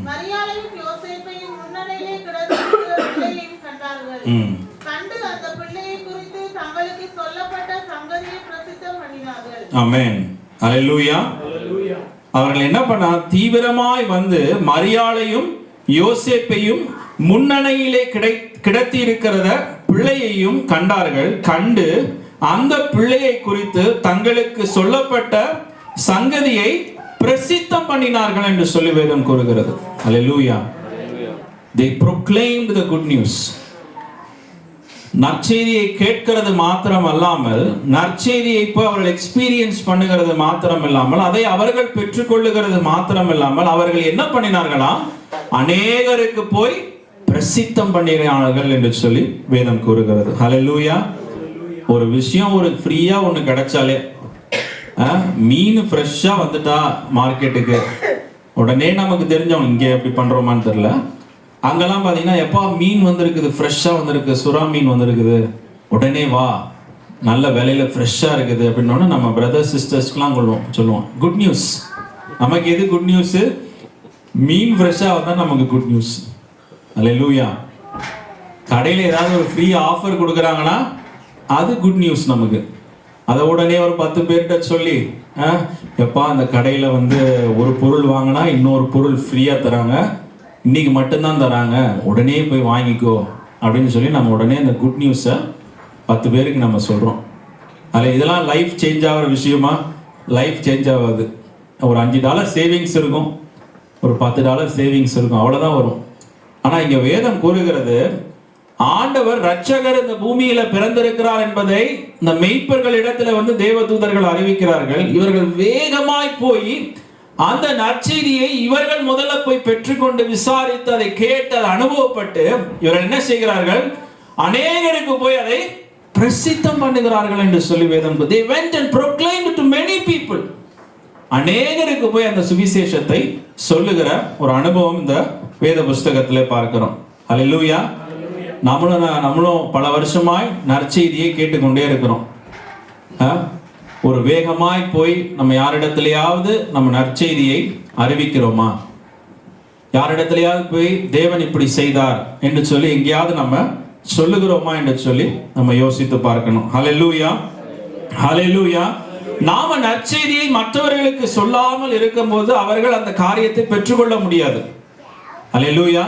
மரியாளையும் யோசேப்பையும் முன்னணியிலே கிடந்திருக்கிற பிள்ளையையும் கண்டார்கள். கண்டு அந்த பிள்ளையை குறித்து தங்களுக்கு சொல்லப்பட்ட சங்கதியை பிரசித்தம் பண்ணினார்கள். ஆமென். ஹல்லேலூயா. அவர்கள் என்ன பண்ணா? தீவிரமாய் வந்து மரியாளையும் யோசேப்பையும் முன்னணியிலே கிடத்தி இருக்கிறத பிள்ளையையும் கண்டார்கள். கண்டு அந்த பிள்ளையை குறித்து தங்களுக்கு சொல்லப்பட்ட சங்கதியை பிரசித்தம் பண்ணினார்கள் என்று சொல்லி வேதம் கூறுகிறது. ஹல்லேலூயா. They proclaimed the good news. நற்செய்தியை கேட்கிறது மாத்திரம் அல்லாமல், நற்செய்தியை இப்போ அவர்கள் எக்ஸ்பீரியன்ஸ் பண்ணுகிறது மாத்திரம் இல்லாமல், அதை அவர்கள் பெற்றுக்கொள்ளுகிறது மாத்திரம் இல்லாமல், அவர்கள் என்ன பண்ணினார்களா, அநேகருக்கு போய் பிரசித்தம் பண்ணினார்கள் என்று சொல்லி வேதம் கூறுகிறது. ஹல்லேலூயா. ஒரு விஷயம், ஒரு ஃப்ரீயா ஒன்று கிடைச்சாலே, மீன் ஃப்ரெஷ்ஷா வந்துட்டா மார்க்கெட்டுக்கு, உடனே நமக்கு தெரிஞ்சவங்க இங்கே எப்படி பண்றோமான்னு தெரியல, அங்கெல்லாம் பார்த்தீங்கன்னா எப்பா மீன் வந்திருக்குது, ஃப்ரெஷ்ஷாக வந்திருக்கு, சுறா மீன் வந்திருக்குது, உடனே வா, நல்ல விலையில ஃப்ரெஷ்ஷாக இருக்குது அப்படின்னோடனே நம்ம பிரதர்ஸ் சிஸ்டர்ஸ்க்குலாம் சொல்லுவோம் குட் நியூஸ். நமக்கு எது குட் நியூஸு? மீன் ஃப்ரெஷ்ஷாக வந்தால் நமக்கு குட் நியூஸ். அல்லேலூயா. கடையில் ஏதாவது ஒரு ஃப்ரீ ஆஃபர் கொடுக்குறாங்கன்னா அது குட் நியூஸ் நமக்கு. அதை உடனே ஒரு 10 பேர்கிட்ட சொல்லி, எப்பா அந்த கடையில் வந்து ஒரு பொருள் வாங்கினா இன்னொரு பொருள் ஃப்ரீயாக தராங்க, இன்னைக்கு மட்டும்தான் தராங்க, உடனே போய் வாங்கிக்கோ அப்படின்னு சொல்லி நம்ம உடனே அந்த குட் நியூஸை 10 பேருக்கு நம்ம சொல்கிறோம். அதில் இதெல்லாம் லைஃப் சேஞ்ச் ஆகிற விஷயமா? லைஃப் சேஞ்ச் ஆகாது. ஒரு $5 சேவிங்ஸ் இருக்கும், ஒரு $10 சேவிங்ஸ் இருக்கும், அவ்வளோதான் வரும். ஆனால் இங்கே வேதம் கூறுகிறது, ஆண்டவர் ரட்சகர் இந்த பூமியில பிறந்திருக்கிறார் என்பதை இந்த மெய்ப்பர்கள் இடத்துல வந்து தேவதூதர்கள் அறிவிக்கிறார்கள். இவர்கள் வேகமாய் போய் அந்த நற்செய்தியை இவர்கள் முதல்ல போய் பெற்றுக்கொண்டு விசாரித்து அதை கேட்டு அதை அனுபவப்பட்டு இவர்கள் என்ன செய்கிறார்கள், அநேகருக்கு போய் அதை பிரசித்தம் பண்ணுகிறார்கள் என்று சொல்லி வேதம். They went and proclaimed to many people. அநேகருக்கு போய் அந்த சுவிசேஷத்தை சொல்லுகிற ஒரு அனுபவம் இந்த வேத புஸ்தகத்திலே பார்க்கிறோம். ஹல்லேலூயா. நம்மளும் பல வருஷமாய் நற்செய்தியை கேட்டுக்கொண்டே இருக்கிறோம். ஒரு வேகமாய் போய் நம்ம யாரிடத்திலேயாவது நம்ம நற்செய்தியை அறிவிக்கிறோமா? யாரிடத்திலேயாவது போய் தேவன் இப்படி செய்தார் என்று சொல்லி எங்கேயாவது நம்ம சொல்லுகிறோமா என்று சொல்லி நம்ம யோசித்து பார்க்கணும். ஹல்லேலூயா. ஹல்லேலூயா. நாம நற்செய்தியை மற்றவர்களுக்கு சொல்லாமல் இருக்கும்போது அவர்கள் அந்த காரியத்தை பெற்றுக்கொள்ள முடியாது. ஹல்லேலூயா.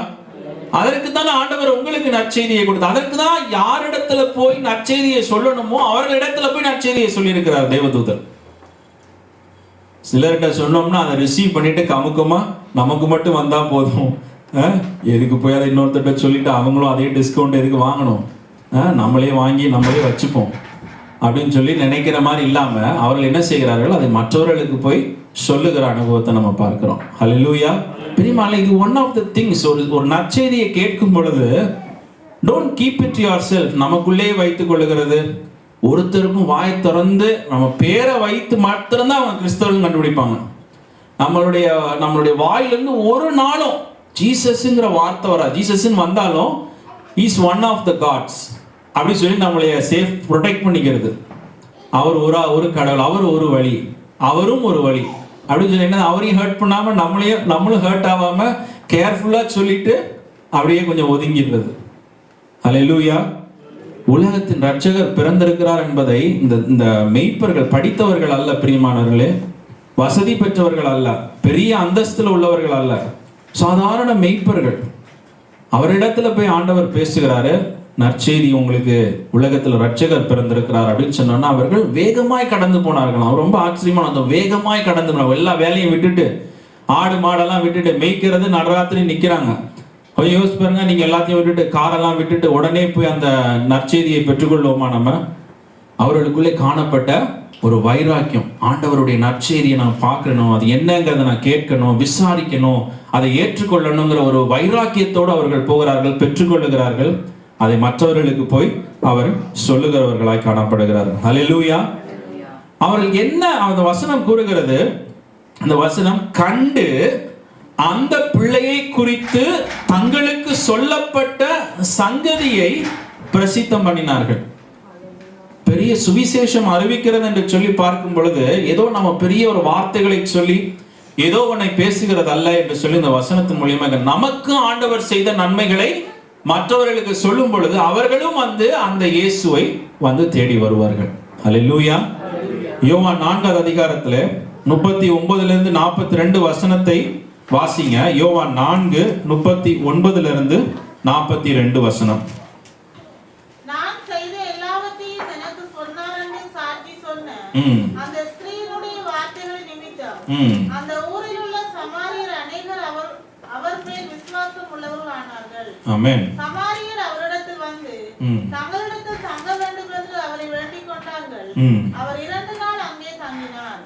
அதற்கு தான் ஆண்டவர் உங்களுக்கு நற்செய்தியை கொடுத்தார். அதற்கு தான் யாரிடத்துல போய் நற்செய்தியை சொல்லணுமோ அவர்களிடத்துல போய் நற்செய்தியை சொல்லியிருக்கிறார் தேவதூதர். சிலர்கிட்ட சொன்னோம்னா அதை ரிசீவ் பண்ணிட்டு கமுக்கமா நமக்கு மட்டும் வந்தா போதும், எதுக்கு போய் அதை இன்னொருத்தட்ட சொல்லிட்டு அவங்களும் அதே டிஸ்கவுண்ட் எதுக்கு வாங்கணும், நம்மளே வாங்கி நம்மளே வச்சுப்போம் அப்படின்னு சொல்லி நினைக்கிற மாதிரி இல்லாம அவர்கள் என்ன செய்கிறார்கள், அதை மற்றவர்களுக்கு போய் சொல்லுகிற அனுபவத்தை நம்ம பார்க்கிறோம். ஹல்லேலூயா. பிரியமானே, இது ஒன் ஆஃப் த திங்ஸ். ஒரு நற்செய்தியை கேட்கும் பொழுது don't keep it your self, நமக்குள்ளே வைத்துக் கொள்ளுகிறது. ஒருத்தருக்கும் வாயை திறந்து நம்ம பேரை வைத்து மாத்திரம்தான் அவங்க கிறிஸ்தவர்கள் கண்டுபிடிப்பாங்க. நம்மளுடைய வாயிலிருந்து ஒரு நாளும் ஜீசஸ்ங்கிற வார்த்தை வராது. ஜீசஸ்ன்னு வந்தாலும் is one of the gods அப்படி சொல்லி நம்மளைய சேஃப் ப்ரொடெக்ட் பண்ணிக்கிறது. அவர் ஒரு கடவுள், அவர் ஒரு வழி, அவரும் ஒரு வழி அப்படின்னு சொல்லி என்ன, அவரையும் ஹர்ட் பண்ணாம நம்மளும் ஹர்ட் ஆகாம கேர்ஃபுல்லா சொல்லிட்டு அப்படியே கொஞ்சம் ஒதுங்கிடுறது. ஹல்லேலூயா. உலகத்தின் ரட்சகர் பிறந்திருக்கிறார் என்பதை இந்த மெய்ப்பர்கள் படித்தவர்கள் அல்ல பிரியமானவர்களே, வசதி பெற்றவர்கள் அல்ல, பெரிய அந்தஸ்துல உள்ளவர்கள் அல்ல, சாதாரண மெய்ப்பர்கள். அவரிடத்துல போய் ஆண்டவர் பேசுகிறாரு, நற்செய்தி உங்களுக்கு உலகத்தில் ரட்சகர் பிறந்திருக்கிறார் அப்படின்னு சொன்னோன்னா அவர்கள் வேகமாய் கடந்து போனார்கள். அவர் ரொம்ப ஆச்சரியமான வேகமாய் கடந்து போனாங்க. எல்லா வேலையும் விட்டுட்டு, ஆடு மாடெல்லாம் விட்டுட்டு, மேய்க்கிறது நடராத்திரி நிற்கிறாங்க. கொஞ்சம் யோசிச்சு பாருங்க, நீங்க எல்லாத்தையும் விட்டுட்டு, காரெல்லாம் விட்டுட்டு உடனே போய் அந்த நற்செய்தியை பெற்றுக்கொள்வோமா? நம்ம அவர்களுக்குள்ளே காணப்பட்ட ஒரு வைராக்கியம், ஆண்டவருடைய நற்செய்தியை நான் பார்க்கணும், அது என்னங்கிறத நான் கேட்கணும், விசாரிக்கணும், அதை ஏற்றுக்கொள்ளணுங்கிற ஒரு வைராக்கியத்தோடு அவர்கள் போகிறார்கள், பெற்றுக்கொள்ளுகிறார்கள். அதை மற்றவர்களுக்கு போய் அவர் சொல்லுகிறவர்களாய் காணப்படுகிறார்கள். ஹல்லேலூயா. அவர்களுக்கு என்ன அந்த வசனம் கூறுகிறது? அந்த வசனம் கண்டு அந்த பிள்ளையை குறித்து தங்களுக்கு சொல்லப்பட்ட சங்கதியை பிரசித்தம் பண்ணினார்கள். பெரிய சுவிசேஷம் அறிவிக்கிறது என்று சொல்லி பார்க்கும் பொழுது ஏதோ நம்ம பெரிய ஒரு வார்த்தைகளை சொல்லி ஏதோ ஒன்றை பேசுகிறது அல்ல என்று சொல்லி இந்த வசனத்தின் மூலியமாக நமக்கு ஆண்டவர் செய்த நன்மைகளை மற்றவர்களுக்கு சொல்லும் பொழுது அவர்களும் வந்து அந்த இயேசுவை வந்து தேடி வருவார்கள். ஹல்லேலூயா. யோவான் 4வது அதிகாரத்தில் 39 42 வசனத்தை வாசிங்க. யோவான் 4:39 42 வசனம். நான் செய்த எல்லாவற்றையும் எனக்கு சொன்னார் என்று சாட்சி சொன்ன அந்த ஸ்திரீயினுடைய வார்த்தைகள் நிமித்தம் அந்த அவர் மேல் விசுவாசம் உள்ளவர்கள் ஆனார்கள். ஆமென். சமாரியர் அவரிடத்தில் வந்து தங்களிடத்தில் தங்க வேண்டும் என்று அவரை வேண்டிக் கொண்டார்கள். அவர் 2 நாள் அங்கே தங்கினார்.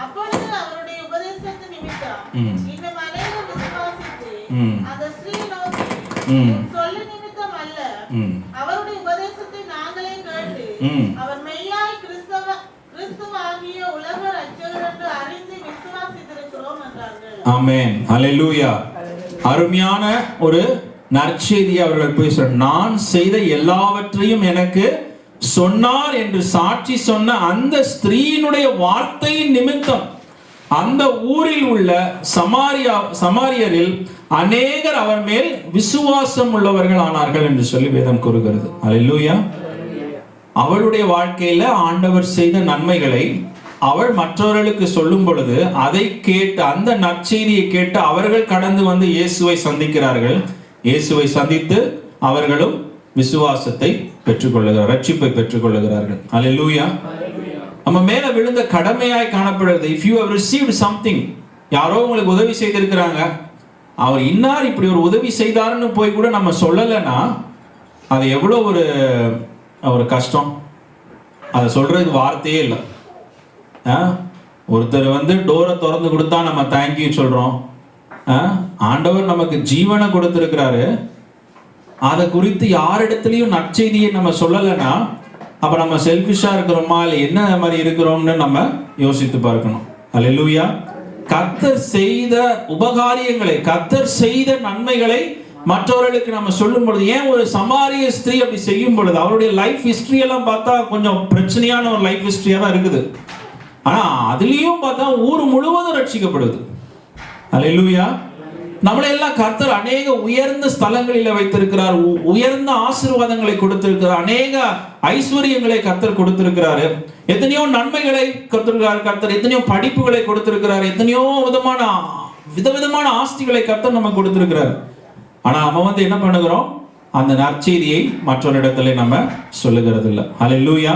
அப்பொழுது அவருடைய உபதேசத்தின் நிமித்தம் இன்னும் அநேகர் விசுவாசித்து அந்த ஸ்ரீ நோக்கி, சொல்லு நிமித்தம் அல்ல, அவருடைய உபதேசத்தை நாங்களே கேட்டு அவர் மெய்யாய் கிறிஸ்துவாகிய உலக இரட்சகர் என்று அறிந்து விசுவாசித்திருக்கிறோம் என்றார்கள். ஆமென். ஹல்லேலூயா. அருமையான ஒரு நற்செய்தியை அவர்கள் பேசுறார். நான் செய்த எல்லாவற்றையும் எனக்கு சொன்னார் என்று சாட்சி சொன்ன அந்த ஸ்திரீயினுடைய வார்த்தையின் நிமித்தம் அந்த ஊரில் உள்ள சமாரியரில் அநேகர் அவர் மேல் விசுவாசம் உள்ளவர்கள் ஆனார்கள் என்று சொல்லி வேதம் கூறுகிறது. அல்லேலூயா. அவளுடைய வாழ்க்கையில ஆண்டவர் செய்த நன்மைகளை அவள் மற்றவர்களுக்கு சொல்லும் பொழுது அதை கேட்டு, அந்த நற்செய்தியை கேட்டு அவர்கள் கடந்து வந்து இயேசுவை சந்திக்கிறார்கள். இயேசுவை சந்தித்து அவர்களும் விசுவாசத்தை பெற்றுக்கொள்ளுகிறார், ரட்சிப்பை பெற்றுக்கொள்ளுகிறார்கள். அல்லேலூயா. நம்ம மேல விழுந்த கடமையாய் காணப்படுறது, if you have received something, யாரோ உங்களுக்கு உதவி செய்திருக்கிறாங்க, அவர் இன்னார் இப்படி ஒரு உதவி செய்தாருன்னு போய் கூட நம்ம சொல்லலைன்னா அது எவ்வளோ ஒரு கஷ்டம். அதை சொல்றதுக்கு வார்த்தையே இல்லை. ஒருத்தர் வந்து டோரை திறந்து கொடுத்தா நம்ம தேங்க்யூ சொல்றோம். ஆண்டவர் நமக்கு ஜீவனை கொடுத்திருக்கிறாரு, அதை குறித்து யாரிடத்துலயும் நற்செய்தியை நம்ம சொல்லலைன்னா அப்ப நம்ம செல்ஃபிஷா இருக்கிறோமா இல்லை என்ன மாதிரி இருக்கிறோம்னு நம்ம யோசித்து பார்க்கணும். அல்லேலூயா. கர்த்தர் செய்த உபகாரியங்களை, கர்த்தர் செய்த நன்மைகளை மற்றவர்களுக்கு நம்ம சொல்லும் பொழுது, ஏன் ஒரு சமாரிய ஸ்திரீ அப்படி செய்யும் பொழுது, அவருடைய லைஃப் ஹிஸ்டரி எல்லாம் பார்த்தா கொஞ்சம் பிரச்சனையான ஒரு லைஃப் ஹிஸ்டரியா தான் இருக்குது. ஆனா அதுலயும் பார்த்தா ஊர் முழுவதும் ரட்சிக்கப்படுது. அல்லேலூயா. நம்மளை எல்லாம் கர்த்தர் அநேக உயர்ந்த ஸ்தலங்களில் வைத்திருக்கிறார், உயர்ந்த ஆசீர்வாதங்களை கொடுத்திருக்கிறார், அநேக ஐஸ்வர்யங்களை கர்த்தர் கொடுத்திருக்கிறாரு, எத்தனையோ நன்மைகளை கொடுத்திருக்கிறார் கர்த்தர், எத்தனையோ படிப்புகளை கொடுத்திருக்கிறார், எத்தனையோ விதவிதமான ஆஸ்திகளை கர்த்தர் நமக்கு கொடுத்திருக்கிறார். ஆனா நம்ம வந்து என்ன பண்ணுகிறோம், அந்த நற்செய்தியை மற்றொரு இடத்துல நம்ம சொல்லுகிறது இல்லை. அல்லேலூயா.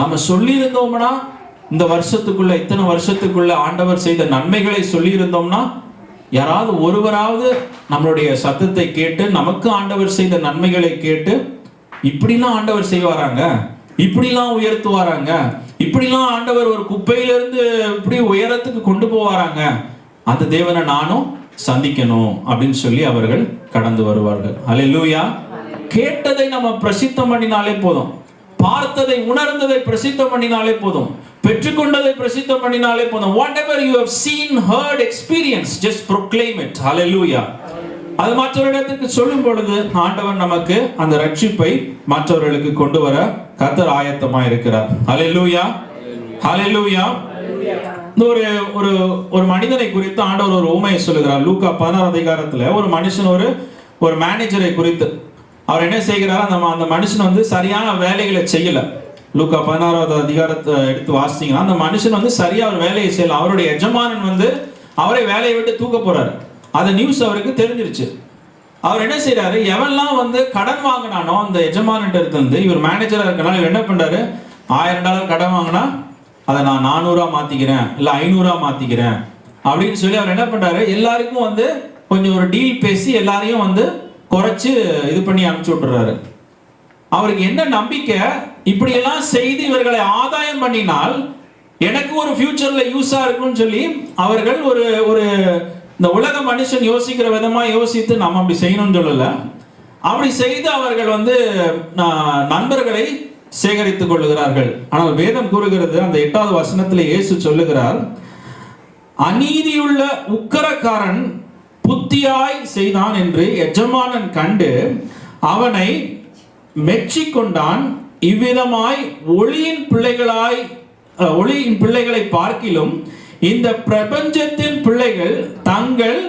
நம்ம சொல்லி இருந்தோம்னா, இந்த வருஷத்துக்குள்ள இத்தனை வருஷத்துக்குள்ள ஆண்டவர் செய்த நன்மைகளை சொல்லி இருந்தோம்னா, யாராவது ஒருவராவது நம்மளுடைய சத்தத்தை கேட்டு நமக்கு ஆண்டவர் செய்த நன்மைகளை கேட்டு, இப்படிலாம் ஆண்டவர் செய்வாராங்க, இப்படிலாம் உயர்த்துவாராங்க, இப்படிலாம் ஆண்டவர் ஒரு குப்பையிலிருந்து இப்படி உயரத்துக்கு கொண்டு போவாராங்க, அந்த தேவனை நானும் சந்திக்கணும் அப்படின்னு சொல்லி அவர்கள் கடந்து வருவார்கள். அல்லேலூயா. கேட்டதை நம்ம பிரசித்தம் பண்ணினாலே போதும், பார்த்ததை உணர்ந்ததை பிரசித்தம் பண்ணினாலே போதும், பெற்றுக்கொண்டதை பிரசித்தம் பண்ணினாலே போதும். whatever you have seen, heard, experienced, just proclaim it. hallelujah. அது மற்றொரு இடத்துக்கு சொல்லும் பொழுது ஆண்டவர் நமக்கு அந்த ரட்சிப்பை மற்றவர்களுக்கு கொண்டு வர கர்த்தர் ஆயத்தமாக இருக்கிறார். hallelujah. hallelujah. ஒரு மனிதனை குறித்து ஆண்டவர் ஒரு உவமையை சொல்லுகிறார். லூக்கா 16 அதிகாரத்துல ஒரு மனுஷன் ஒரு மேனேஜரை குறித்து, அவர் என்ன செய்கிறார், அந்த மனுஷன் வந்து சரியான வேலைகளை செய்யல. லூக்கா 16 அதிகாரத்தை எடுத்து வாசித்தீங்கன்னா, அந்த மனுஷன் வந்து சரியா ஒரு வேலையை செய்யல. அவருடைய எஜமானன் வந்து அவரை வேலையை விட்டு தூக்க போறாரு. அந்த நியூஸ் அவருக்கு தெரிஞ்சிருச்சு. அவர் என்ன செய்யறாரு, எவன்லாம் வந்து கடன் வாங்கினானோ அந்த எஜமானன் இருந்து, இவர் மேனேஜரா இருக்கனால இவர் என்ன பண்றாரு, $1000 கடன் வாங்கினா அதை நான் 400 மாத்திக்கிறேன், இல்ல 500 மாத்திக்கிறேன் அப்படின்னு சொல்லி அவர் என்ன பண்றாரு, எல்லாருக்கும் வந்து கொஞ்சம் ஒரு டீல் பேசி எல்லாரையும் வந்து குறைச்சு இது பண்ணி அனுப்பிச்சு விட்டுறாரு. அவருக்கு என்ன நம்பிக்கை, இப்படியெல்லாம் செய்து இவர்களை ஆதாயம் பண்ணினால் எனக்கு ஒரு ஃபியூச்சர்ல யூஸா இருக்கும்னு சொல்லி அவர்கள் ஒரு இந்த உலக மனுஷன் யோசிக்கிற விதமா யோசித்து நம்ம அப்படி செய்யணும்னு சொல்லல, அப்படி செய்து அவர்கள் வந்து நண்பர்களை சேகரித்துக் கொள்ளுகிறார்கள். ஆனால் வேதம் கூறுகிறது, அந்த 8வது வசனத்தில் இயேசு சொல்லுகிறார், அநீதியுள்ள உக்கரக்காரன் புத்தியாய் செய்தான் என்று எஜமானன் கண்டு அவனை மெச்சிக்கொண்டான். இவ்விதமாய் ஒளியின் பிள்ளைகளை பார்க்கிலும் இந்த பிரபஞ்சத்தின் பிள்ளைகள் தங்கள்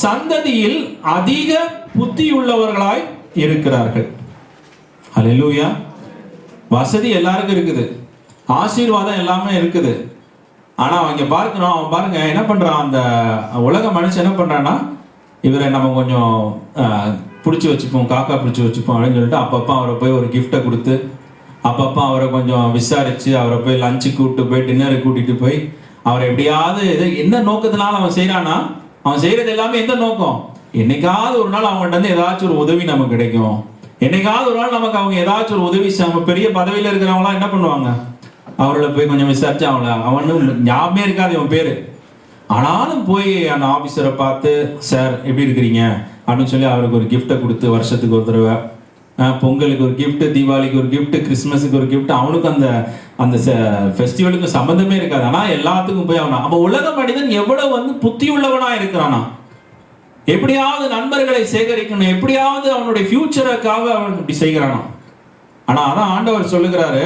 சந்ததியில் அதிக புத்தியுள்ளவர்களாய் இருக்கிறார்கள். ஹல்லேலூயா. வசதி எல்லாருக்கும் இருக்குது, ஆசீர்வாதம் எல்லாமே இருக்குது. ஆனா அவங்க பார்க்கணும், அவன் பாருங்க என்ன பண்றான், அந்த உலக மனுஷன் என்ன பண்றான்னா, இவரை நம்ம கொஞ்சம் பிடிச்சி வச்சுப்போம், காக்கா பிடிச்சி வச்சுப்போம் அப்படின்னு சொல்லிட்டு அப்பப்போ அவரை போய் ஒரு கிஃப்டை கொடுத்து, அப்பப்போ அவரை கொஞ்சம் விசாரிச்சு, அவரை போய் லஞ்சுக்கு கூப்பிட்டு போய் டின்னருக்கு கூட்டிட்டு போய் அவரை எப்படியாவது என்ன நோக்கத்தினால அவன் செய்யறான்னா, அவன் செய்யறது எல்லாமே எந்த நோக்கம், என்னைக்காவது ஒரு நாள் அவங்கள்ட்ட இருந்து ஏதாச்சும் ஒரு உதவி நமக்கு கிடைக்கும். என்னைக்காவது ஒரு நாள் நமக்கு அவங்க ஏதாச்சும் ஒரு உதவி, பெரிய பதவியில இருக்கிறவங்களாம் என்ன பண்ணுவாங்க, அவர்களை போய் கொஞ்சம் விசாரிச்சு அவனு ஞாபகமே இருக்காது இவன் பேரு, ஆனாலும் போய் அந்த ஆபீசரை பார்த்து சார் எப்படி இருக்கிறீங்க அப்படின்னு சொல்லி அவருக்கு ஒரு கிஃப்டை கொடுத்து, வருஷத்துக்கு ஒரு தடவை, பொங்கலுக்கு ஒரு கிஃப்ட், தீபாவளிக்கு ஒரு கிஃப்ட், கிறிஸ்மஸுக்கு ஒரு கிஃப்ட், அவனுக்கு அந்த அந்த ஃபெஸ்டிவலுக்கு சம்பந்தமே இருக்காது, ஆனா எல்லாத்துக்கும் போய் அவன் உலக மனிதன் எவ்வளவு புத்தி உள்ளவனா இருக்கிறானா, எப்படியாவது நண்பர்களை சேகரிக்கணும், எப்படியாவது அவனுடைய ஃபியூச்சருக்காக அவன் இப்படி செய்கிறானா. ஆனா அதான் ஆண்டவர் சொல்லுகிறாரு,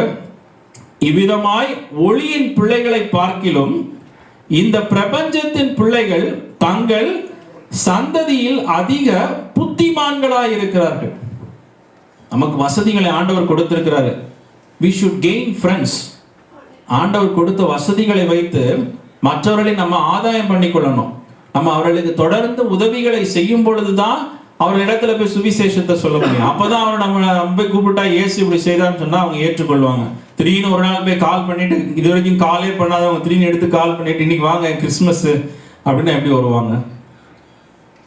இவ்விதமாய் ஒளியின் பிள்ளைகளை பார்க்கிலும் இந்த பிரபஞ்சத்தின் பிள்ளைகள் தங்கள் சந்ததியில் அதிக புத்திமான்களாய் இருக்கிறார்கள். நமக்கு வசதிகளை ஆண்டவர் கொடுத்திருக்கிறாரு. we should gain friends. ஆண்டவர் கொடுத்த வசதிகளை வைத்து மற்றவர்களை நம்ம ஆதாயம் பண்ணிக்கொள்ளணும். நம்ம அவர்களுக்கு தொடர்ந்து உதவிகளை செய்யும் பொழுதுதான் அவர்களிடத்துல போய் சுவிசேஷத்தை சொல்ல முடியும். அப்பதான் அவர் நம்ம போய் கூப்பிட்டா இயேசு இப்படி செய்தான்னு சொன்னா அவங்க ஏற்றுக்கொள்வாங்க. திடீர்னு ஒரு நாள் போய் கால் பண்ணிட்டு, இது வரைக்கும் காலே பண்ணாதவங்க திடீர்னு எடுத்து கால் பண்ணிட்டு இன்னைக்கு வாங்க கிறிஸ்மஸ் அப்படின்னு எப்படி வருவாங்க?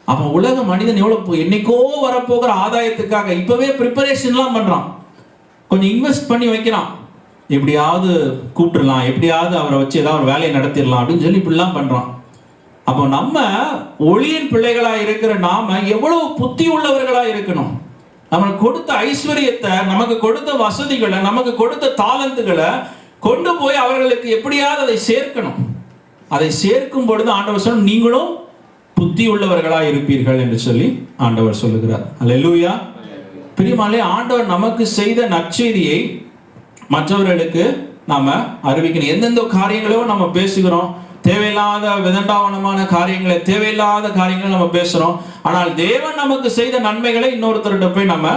அப்ப உலக மனிதன் எவ்வளவு என்னைக்கோ வரப்போகிற ஆதாயத்துக்காக இப்பவே ப்ரிப்பரேஷன்லாம் பண்றான், கொஞ்சம் இன்வெஸ்ட் பண்ணி வைக்கிறான், எப்படியாவது கூப்பிட்டுலாம், எப்படியாவது அவரை வச்சு ஏதாவது ஒரு வேலையை நடத்திடலாம் அப்படின்னு சொல்லி இப்படிலாம் பண்றான். அப்போ நம்ம ஒளியின் பிள்ளைகளா இருக்கிற நாம எவ்வளவு புத்தி உள்ளவர்களா இருக்கணும். நமக்கு கொடுத்த ஐஸ்வர்யத்தை, நமக்கு கொடுத்த வசதிகளை, நமக்கு கொடுத்த தாளந்துகளை கொண்டு போய் அவர்களுக்கு எப்படியாவது அதை சேர்க்கணும். அதை சேர்க்கும் பொழுது ஆண்டவர் சொன்ன நீங்களும் புத்தி உள்ளவர்களா இருப்பீர்கள் என்று சொல்லி ஆண்டவர் சொல்லுகிறார். அல்லேலூயா. பிரியமானவர்களே, ஆண்டவர் நமக்கு செய்த நற்செய்தியை மற்றவர்களுக்கு நாம அறிவிக்கணும். எந்தெந்த காரியங்களோ நம்ம பேசுகிறோம், தேவையில்லாத விதண்டாவனமான காரியங்களை, தேவையில்லாத காரியங்களை நம்ம பேசுறோம். ஆனால் தேவன் நமக்கு செய்த நன்மைகளை இன்னொருத்தர்கிட்ட போய் நம்ம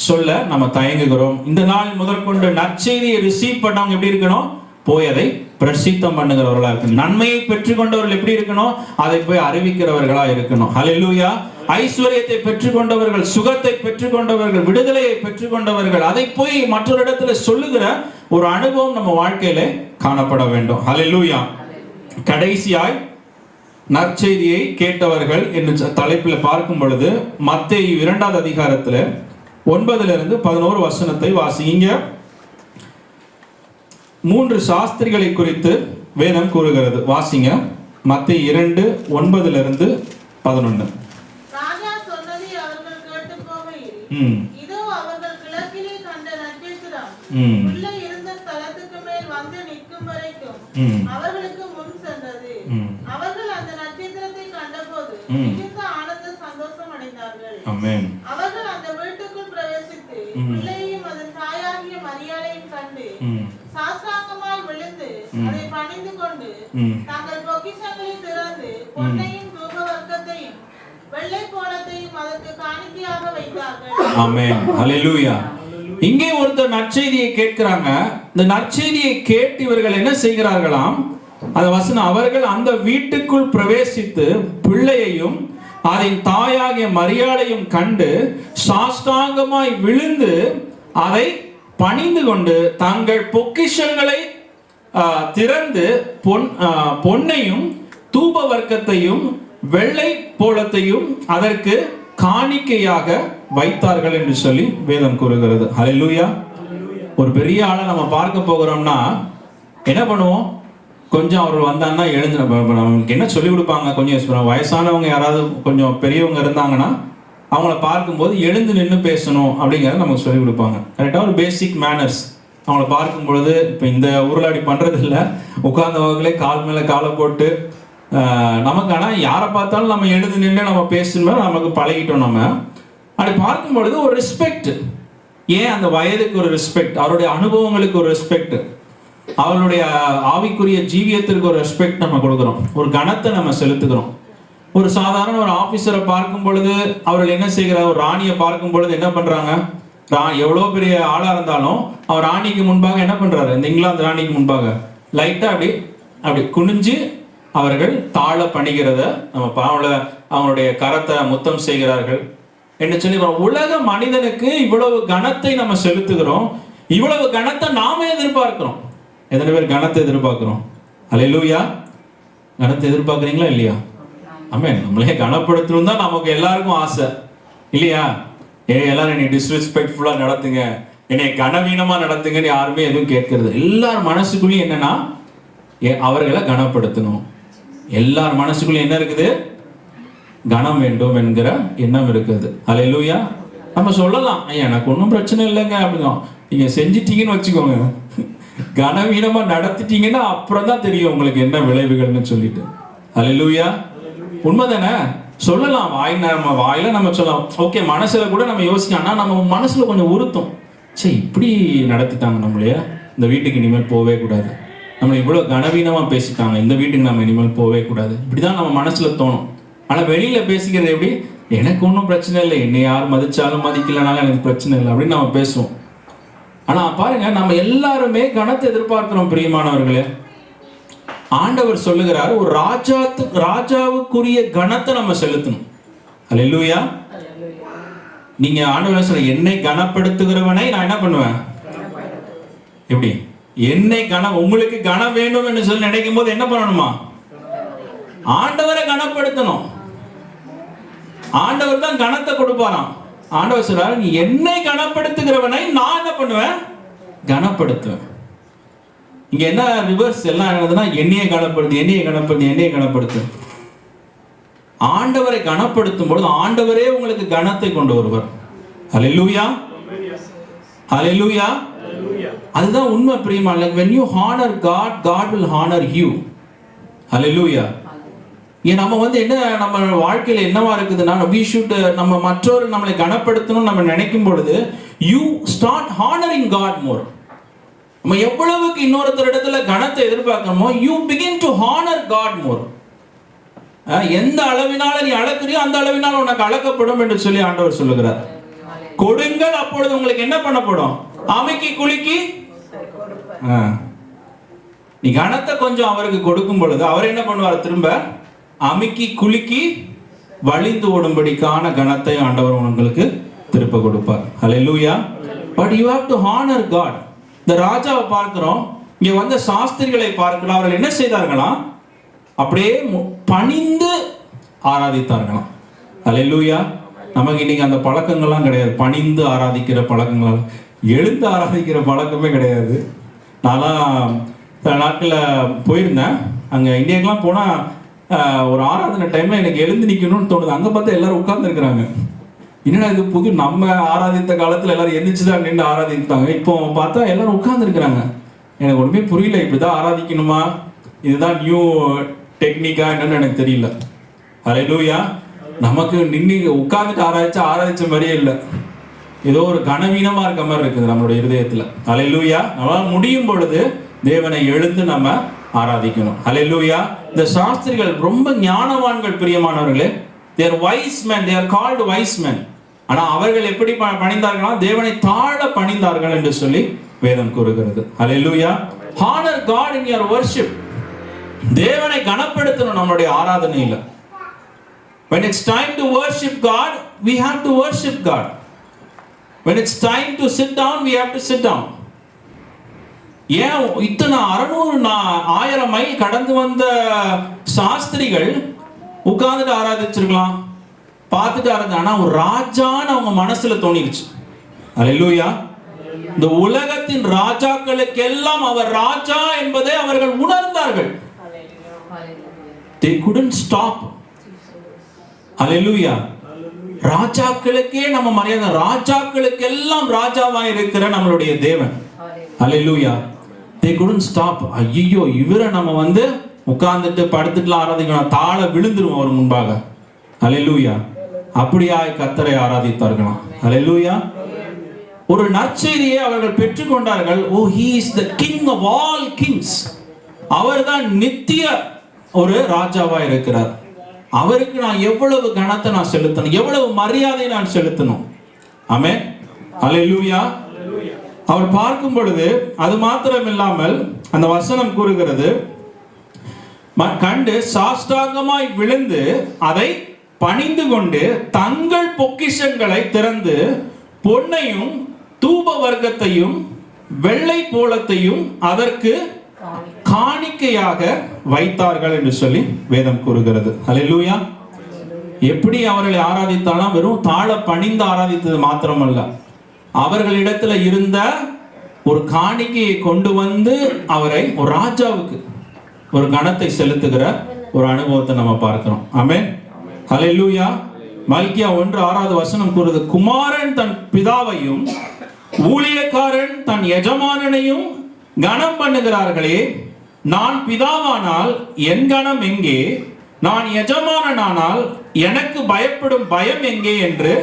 சொல்ல நம்ம தயங்குகிறோம். இந்த நாள் முதற்கொண்டு நற்செய்தியை ரிசீவ் பண்ணவங்க எப்படி இருக்கணும்? போய் அதை பிரசித்தம் பண்ணுகிறவர்களா இருக்கணும். நன்மையை பெற்றுக்கொண்டவர்கள் எப்படி இருக்கணும்? அதை போய் அறிவிக்கிறவர்களா இருக்கணும். ஹல்லேலூயா. ஐஸ்வர்யத்தை பெற்றுக்கொண்டவர்கள், சுகத்தை பெற்றுக்கொண்டவர்கள், விடுதலையை பெற்றுக்கொண்டவர்கள், அதை போய் மற்றொரு இடத்துல சொல்லுகிற ஒரு அனுபவம் நம்ம வாழ்க்கையில காணப்பட வேண்டும். ஹல்லேலூயா. கடைசியாய் நற்செய்தியை கேட்டவர்கள் என்ற தலைப்பில் பார்க்கும் பொழுது மத்தேயு 2வது அதிகாரத்துல 9-11 வசனத்தை வாசிங்க. 3 சாஸ்திரிகளை குறித்து வேதம் கூறுகிறது. வாசிங்க. மத்தேயு 2:9-11. ராஜா சொன்னதை அவர்கள் கேட்டு போகையில் இதோ அவர்கள் கிழக்கிலே கண்ட நட்சத்திரம் உள்ளே இருந்த ஸ்தலத்துக்கு மேல் வந்து நிற்கும் வரைக்கும் அவர்களுக்கு முன் சென்றது. அவர்கள் அந்த நட்சத்திரத்தை கண்டபோது மிகுந்த ஆனந்த சந்தோஷம் அடைந்தார்கள். அவர்கள் அந்த வீட்டுக்குள் பிரவேசித்து பிள்ளையையும் அதன் தாயாகிய மரியாதையும் கண்டு சாஷ்டாங்கமாய் விழுந்து அதை பணிந்து கொண்டு தங்கள் பொக்கிஷங்களை திறந்து பொன்னையும் தூபவர்க்கத்தையும் வெள்ளை போலத்தையும் அதற்கு காணிக்கையாக வைத்தார்கள். ஆமென். ஹல்லேலூயா. இங்கே ஒருத்தர் நற்செய்தியை கேட்கிறாங்க. இந்த நற்செய்தியை கேட்டு இவர்கள் என்ன செய்கிறார்களாம்? அந்த வசனம், அவர்கள் அந்த வீட்டுக்குள் பிரவேசித்து பிள்ளையையும் அதன் தாயாகிய மரியாதையும் கண்டு சாஷ்டாங்கமாய் விழுந்து அதை பணிந்து கொண்டு தங்கள் பொக்கிஷங்களை திறந்து பொன்னையும் தூப வர்க்கத்தையும் வெள்ளை போலத்தையும் அதற்கு காணிக்கையாக வைத்தார்கள் என்று சொல்லி வேதம் கூறுகிறது. ஹல்லேலூயா. ஒரு பெரிய ஆளை நம்ம பார்க்க போகிறோம்னா என்ன பண்ணுவோம்? கொஞ்சம் அவர் வந்தாங்கன்னா எழுந்து நமக்கு என்ன சொல்லிக் கொடுப்பாங்க? கொஞ்சம் வயசானவங்க யாராவது கொஞ்சம் பெரியவங்க இருந்தாங்கன்னா அவங்கள பார்க்கும்போது எழுந்து நின்று பேசணும் அப்படிங்கிறத நமக்கு சொல்லிக் கொடுப்பாங்க. கரெக்டாக ஒரு பேசிக் மேனர்ஸ். அவங்கள பார்க்கும் பொழுது இப்போ இந்த உருளாடி பண்ணுறது இல்லை, உட்கார்ந்தவங்களே கால் மேலே காலை போட்டு நமக்கு. ஆனால் யாரை பார்த்தாலும் நம்ம எழுந்து நின்று நம்ம பேசணும், நமக்கு பழகிட்டோம். நம்ம அப்படி பார்க்கும் பொழுது ஒரு ரெஸ்பெக்ட். ஏன் அந்த வயதுக்கு ஒரு ரெஸ்பெக்ட், அவருடைய அனுபவங்களுக்கு ஒரு ரெஸ்பெக்ட், அவருடைய ஆவிக்குரிய ஜீவியத்திற்கு ஒரு ரெஸ்பெக்ட் நம்ம கொடுக்குறோம், ஒரு கணத்தை நம்ம செலுத்துகிறோம். ஒரு சாதாரண ஒரு ஆபீசரை பார்க்கும் பொழுது அவர்கள் என்ன செய்கிறார்? ஒரு ராணியை பார்க்கும் பொழுது என்ன பண்றாங்க? எவ்வளோ பெரிய ஆளா இருந்தாலும் அவர் ராணிக்கு முன்பாக என்ன பண்றாரு? இந்த இங்கிலாந்து ராணிக்கு முன்பாக லைட்டா அப்படி குனிஞ்சு அவர்கள் தாழ பணிகிறத நம்ம அவங்களுடைய கரத்தை முத்தம் செய்கிறார்கள் என்று சொல்லி. உலக மனிதனுக்கு இவ்வளவு கணத்தை நம்ம செலுத்துகிறோம், இவ்வளவு கணத்தை நாம எதிர்பார்க்கிறோம். எத்தனை பேர் கணத்தை எதிர்பார்க்கிறோம்? அல்லேலூயா. கணத்தை எதிர்பார்க்கிறீங்களா இல்லையா? ஆமென். நம்மளே கனப்படுத்தணும் தான் நமக்கு எல்லாருக்கும் ஆசை இல்லையா? எல்லாரும் என்னை டிஸ்ரெஸ்பெக்ட்ஃபுல்லா நடத்துங்க, என்னை கனவீனமா நடத்துங்கன்னு யாருமே எதுவும் கேட்கறது. எல்லார் மனசுக்குள்ளேயும் என்னன்னா அவர்களை கனப்படுத்தணும். எல்லார் மனசுக்குள்ளேயும் என்ன இருக்குது? கனம் வேண்டும் என்கிற எண்ணம் இருக்குது. அல்லேலூயா. நம்ம சொல்லலாம், எனக்கு ஒன்றும் பிரச்சனை இல்லைங்க அப்படின்னா, நீங்க செஞ்சிட்டீங்கன்னு வச்சுக்கோங்க, கனவீனமா நடத்திட்டீங்கன்னா அப்புறம் தான் தெரியும் உங்களுக்கு என்ன விளைவுகள்னு சொல்லிட்டு. அல்லேலூயா. உண்மைதானே? சொல்லலாம், நம்ம வாயில நம்ம சொல்லலாம், ஓகே. மனசுல கூட நம்ம யோசிக்கணும்னா நம்ம மனசுல கொஞ்சம் உறுத்தும், சரி இப்படி நடத்திட்டாங்க நம்மளைய, இந்த வீட்டுக்கு இனிமேல் போவே கூடாது, நம்மளை இவ்வளவு கனவீனமா பேசிட்டாங்க, இந்த வீட்டுக்கு நம்ம இனிமேல் போவே கூடாது, இப்படிதான் நம்ம மனசுல தோணும். ஆனா வெளியில பேசிக்கிறது எப்படி? எனக்கு ஒன்றும் பிரச்சனை இல்லை, என்னை யார் மதிச்சாலும் மதிக்கலனாலும் எனக்கு பிரச்சனை இல்லை அப்படின்னு நம்ம பேசுவோம். ஆனா பாருங்க, நம்ம எல்லாருமே கனத்தை எதிர்பார்க்கிறோம் பிரியமானவர்களே. ஆண்டவர் சொல்லுகிறார், ஒரு ராஜாவுக்குரிய கனத்தை நம்ம செலுத்தணும். அல்லேலூயா. நீங்க ஆண்டவர் சொல்ற, என்னை கனப்படுத்துகிறவனை நான் என்ன பண்ணுவேன்? எப்படி? என்னை உங்களுக்கு கனம் வேண்டும் என்று சொல்லி நினைக்கும் போது என்ன பண்ணணுமா? ஆண்டவரை கனப்படுத்தணும். ஆண்டவர் தான் கனத்தை கொடுப்பாராம். ஆண்டவர் சொல்றாரு, நீ என்னை கனப்படுத்துகிறவனை நான் என்ன பண்ணுவேன்? கனப்படுத்துவேன். இங்க என்ன ரிவர்ஸ் எல்லாம் என்னதுன்னா, என்னையை கனப்படுத்து. ஆண்டவரை கனப்படுத்தும் பொழுது ஆண்டவரே உங்களுக்கு கனத்தை கொண்டு வருவார். ஹல்லேலூயா. ஹல்லேலூயா. அதுதான் உண்மை பிரியமான. when you honor God, God will honor you. ஹல்லேலூயா. நம்ம என்ன நம்ம வாழ்க்கையில என்னவா இருக்குதுன்னா, we should நம்ம மற்றவர்கள் நம்மளை கனப்படுத்தணும் நம்ம நினைக்கும் பொழுது you start honoring God more. நம்ம எவ்வளவுக்கு இன்னொருத்தர் இடத்துல கனத்தை எதிர்பார்க்கணுமோ you begin to honor God more. எந்த அளவினால நீ அளக்குறியோ அந்த அளவினால் உனக்கு அளக்கப்படும் என்று சொல்லி ஆண்டவர் சொல்லுகிறார். கொடுங்கள், அப்பொழுது உங்களுக்கு என்ன பண்ணப்படும்? அமுக்கி குலுக்கி. நீ கனத்தை கொஞ்சம் அவருக்கு கொடுக்கும் பொழுது அவர் என்ன பண்ணுவார்? திரும்ப அமுக்கி குலுக்கி வழிந்து ஓடும்படிக்கான கனத்தை ஆண்டவர் உங்களுக்கு திருப்ப கொடுப்பார். Hallelujah. But you have to honour God. இந்த ராஜாவை பார்க்கிறோம், இங்க வந்த சாஸ்திரிகளை பார்க்கலாம். அவர்கள் என்ன செய்தார்களாம்? அப்படியே பணிந்து ஆராதித்தார்களாம். ஹல்லேலூயா. நமக்கு இன்னைக்கு அந்த பழக்கங்கள்லாம் கிடையாது. பணிந்து ஆராதிக்கிற பழக்கங்கள், எழுந்து ஆராதிக்கிற பழக்கமே கிடையாது. நான்லாம் சில நாட்களில் போயிருந்தேன். அங்கே இந்தியாக்கெலாம் போனால் ஒரு ஆராதனை டைமில் எனக்கு எழுந்து நிற்கணும்னு தோணுது. அங்கே பார்த்தா எல்லாரும் உட்கார்ந்துருக்குறாங்க. என்னடா இது புது, நம்ம ஆராதித்த காலத்தில் எல்லாரும் எந்திரிச்சுதான் நின்று ஆராதித்தாங்க, இப்போ பார்த்தா எல்லாரும் உட்கார்ந்துருக்குறாங்க. எனக்கு ஒன்றுமே புரியல, இப்படிதான் ஆராதிக்கணுமா, இதுதான் நியூ டெக்னிக்கா என்னன்னு எனக்கு தெரியல. ஹல்லேலூயா. நமக்கு நின்று உட்கார்ந்துட்டு ஆராதிச்ச மாதிரியே இல்லை, ஏதோ ஒரு கனவீனமா இருக்க மாதிரி இருக்குது நம்மளுடைய இருதயத்துல. ஹல்லேலூயா. நம்மளால் முடியும் பொழுது தேவனை எழுந்து நம்ம ஆராதிக்கணும். ஹல்லேலூயா. இந்த சாஸ்திரிகள் ரொம்ப ஞானவான்கள் பிரியமானவர்களே. they are wise men, they are called wise men. ஆனா அவர்கள் எப்படி பணிந்தார்களா? தேவனை தாழ பணிந்தார்கள் என்று சொல்லி வேதம் கூறுகிறது. ஹல்லேலூயா. honor God in your worship. தேவனை கனப்படுத்தணும் நம்மளுடைய ஆராதனையில. when it's time to worship God, we have to worship God. when it's time to sit down, we have to sit down. ஏன் இத்தனை 600-1000 மைல் கடந்து வந்த சாஸ்திரிகள் உட்கார்ந்துட்டு ஆராதிச்சிருக்கலாம், பார்த்துட்டு ஆராதி. ஆனா ஒரு ராஜான்னு அவங்க மனசுல தோணிருச்சு. ஹல்லேலூயா. இந்த உலகத்தின் ராஜாக்களுக்கு எல்லாம் அவர் ராஜா என்பதை அவர்கள் உணர்ந்தார்கள். they couldn't stop. ஹல்லேலூயா. ராஜாக்களுக்கே நம்ம மரியாதை, ராஜாக்களுக்கு எல்லாம் ராஜாவாய் இருக்கிற நம்மளுடைய தேவன். ஹல்லேலூயா. they couldn't stop. ஐயோ, இவரை நம்ம உட்கார்ந்துட்டு படுத்துட்டுலாம் ஆராதிக்கணும், தாழ விழுந்துருவோம் அவர் முன்பாக. ஹல்லேலூயா. அப்படியாய் கர்த்தரை ஆராதித்தார்களாம். ஹல்லேலூயா. ஒரு நற்செய்தியை அவர்கள் பெற்றுக்கொண்டார்கள். ஓ, he is the king of all kings. அவர்தான் நித்திய ஒரு ராஜாவா இருக்கிறார். அவருக்கு நான் எவ்வளவு கனத்தை நான் செலுத்தணும், எவ்வளவு மரியாதையை நான் செலுத்தணும். ஆமென். ஹல்லேலூயா. அவர் பார்க்கும் பொழுது அது மாத்திரம் இல்லாமல் அந்த வசனம் கூறுகிறது, கண்டு சாஷ்டாங்கமாய் விழுந்து அதை பணிந்து கொண்டு தங்கள் பொக்கிஷங்களை திறந்து பொன்னையும் தூப வர்க்கத்தையும் வெள்ளை போலத்தையும் அதற்கு காணிக்கையாக வைத்தார்கள் என்று சொல்லி வேதம் கூறுகிறது. ஹல்லேலூயா. எப்படி அவர்களை ஆராதித்தாலும் வெறும் தாழ பணிந்து ஆராதித்தது மாத்திரமல்ல, அவர்களிடத்துல இருந்த ஒரு காணிக்கையை கொண்டு வந்து அவரை ஒரு ராஜாவுக்கு ஒரு கணத்தை செலுத்துகிற ஒரு அனுபவத்தை நம்ம பார்க்கிறோம். ஆமென், ஹல்லேலூயா. மல்கியா 1:6 கூறுது, குமாரன் தன் பிதாவையும் ஊழியக்காரன் தன் எஜமானனையும் கனம் பண்ணுகிறார்களே, நான் பிதாவானால் என் கனம் எங்கே, நான் எஜமானனானால் எனக்கு பயப்படும் பயம் எங்கே என்று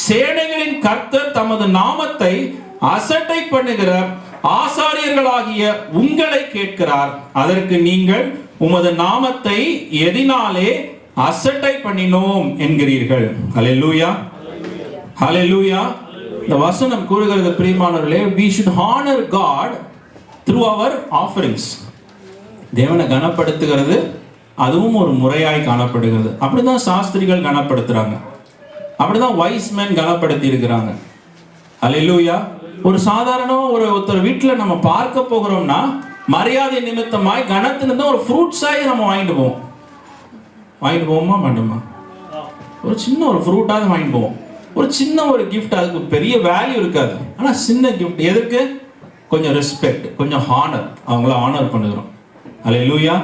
சேனைகளின் கர்த்தர் தமது நாமத்தை அசட்டை பண்ணுகிற ஆசாரியர்களாகிய உங்களை கேட்கிறார். அதற்கு நீங்கள் உமது நாமத்தை எதினாலே அசட்டை பண்ணினோம் என்கிறீர்கள். ஹல்லேலூயா, ஹல்லேலூயா. இந்த வசனம் கூறுகிறது பிரியமானவர்களே, we should honor God through our offerings. தேவனை கனப்படுத்துகிறது அதுவும் ஒரு முறையாய் காணப்படுகிறது. அப்படிதான் சாஸ்திரிகள் கனப்படுத்துறாங்க, அப்படிதான் வைஸ் மேன் கனப்படுத்தி இருக்கிறாங்க. ஹல்லேலூயா. ஒரு சாதாரண ஒருத்தர் வீட்டில் நம்ம பார்க்க போகிறோம்னா மரியாதை நிமித்தமாய் கனத்திலிருந்து ஒரு ஃப்ரூட்ஸாகி நம்ம வாங்கிட்டு போவோமா மாட்டோமா? ஒரு சின்ன ஒரு ஃப்ரூட்டாவது வாங்கிட்டு போவோம், ஒரு சின்ன ஒரு கிஃப்ட். அதுக்கு பெரிய வேல்யூ இருக்காது, ஆனால் சின்ன கிஃப்ட். எதற்கு? கொஞ்சம் ரெஸ்பெக்ட், கொஞ்சம் ஹானர், அவங்கள ஹானர் பண்ணுகிறோம். ஹல்லேலூயா.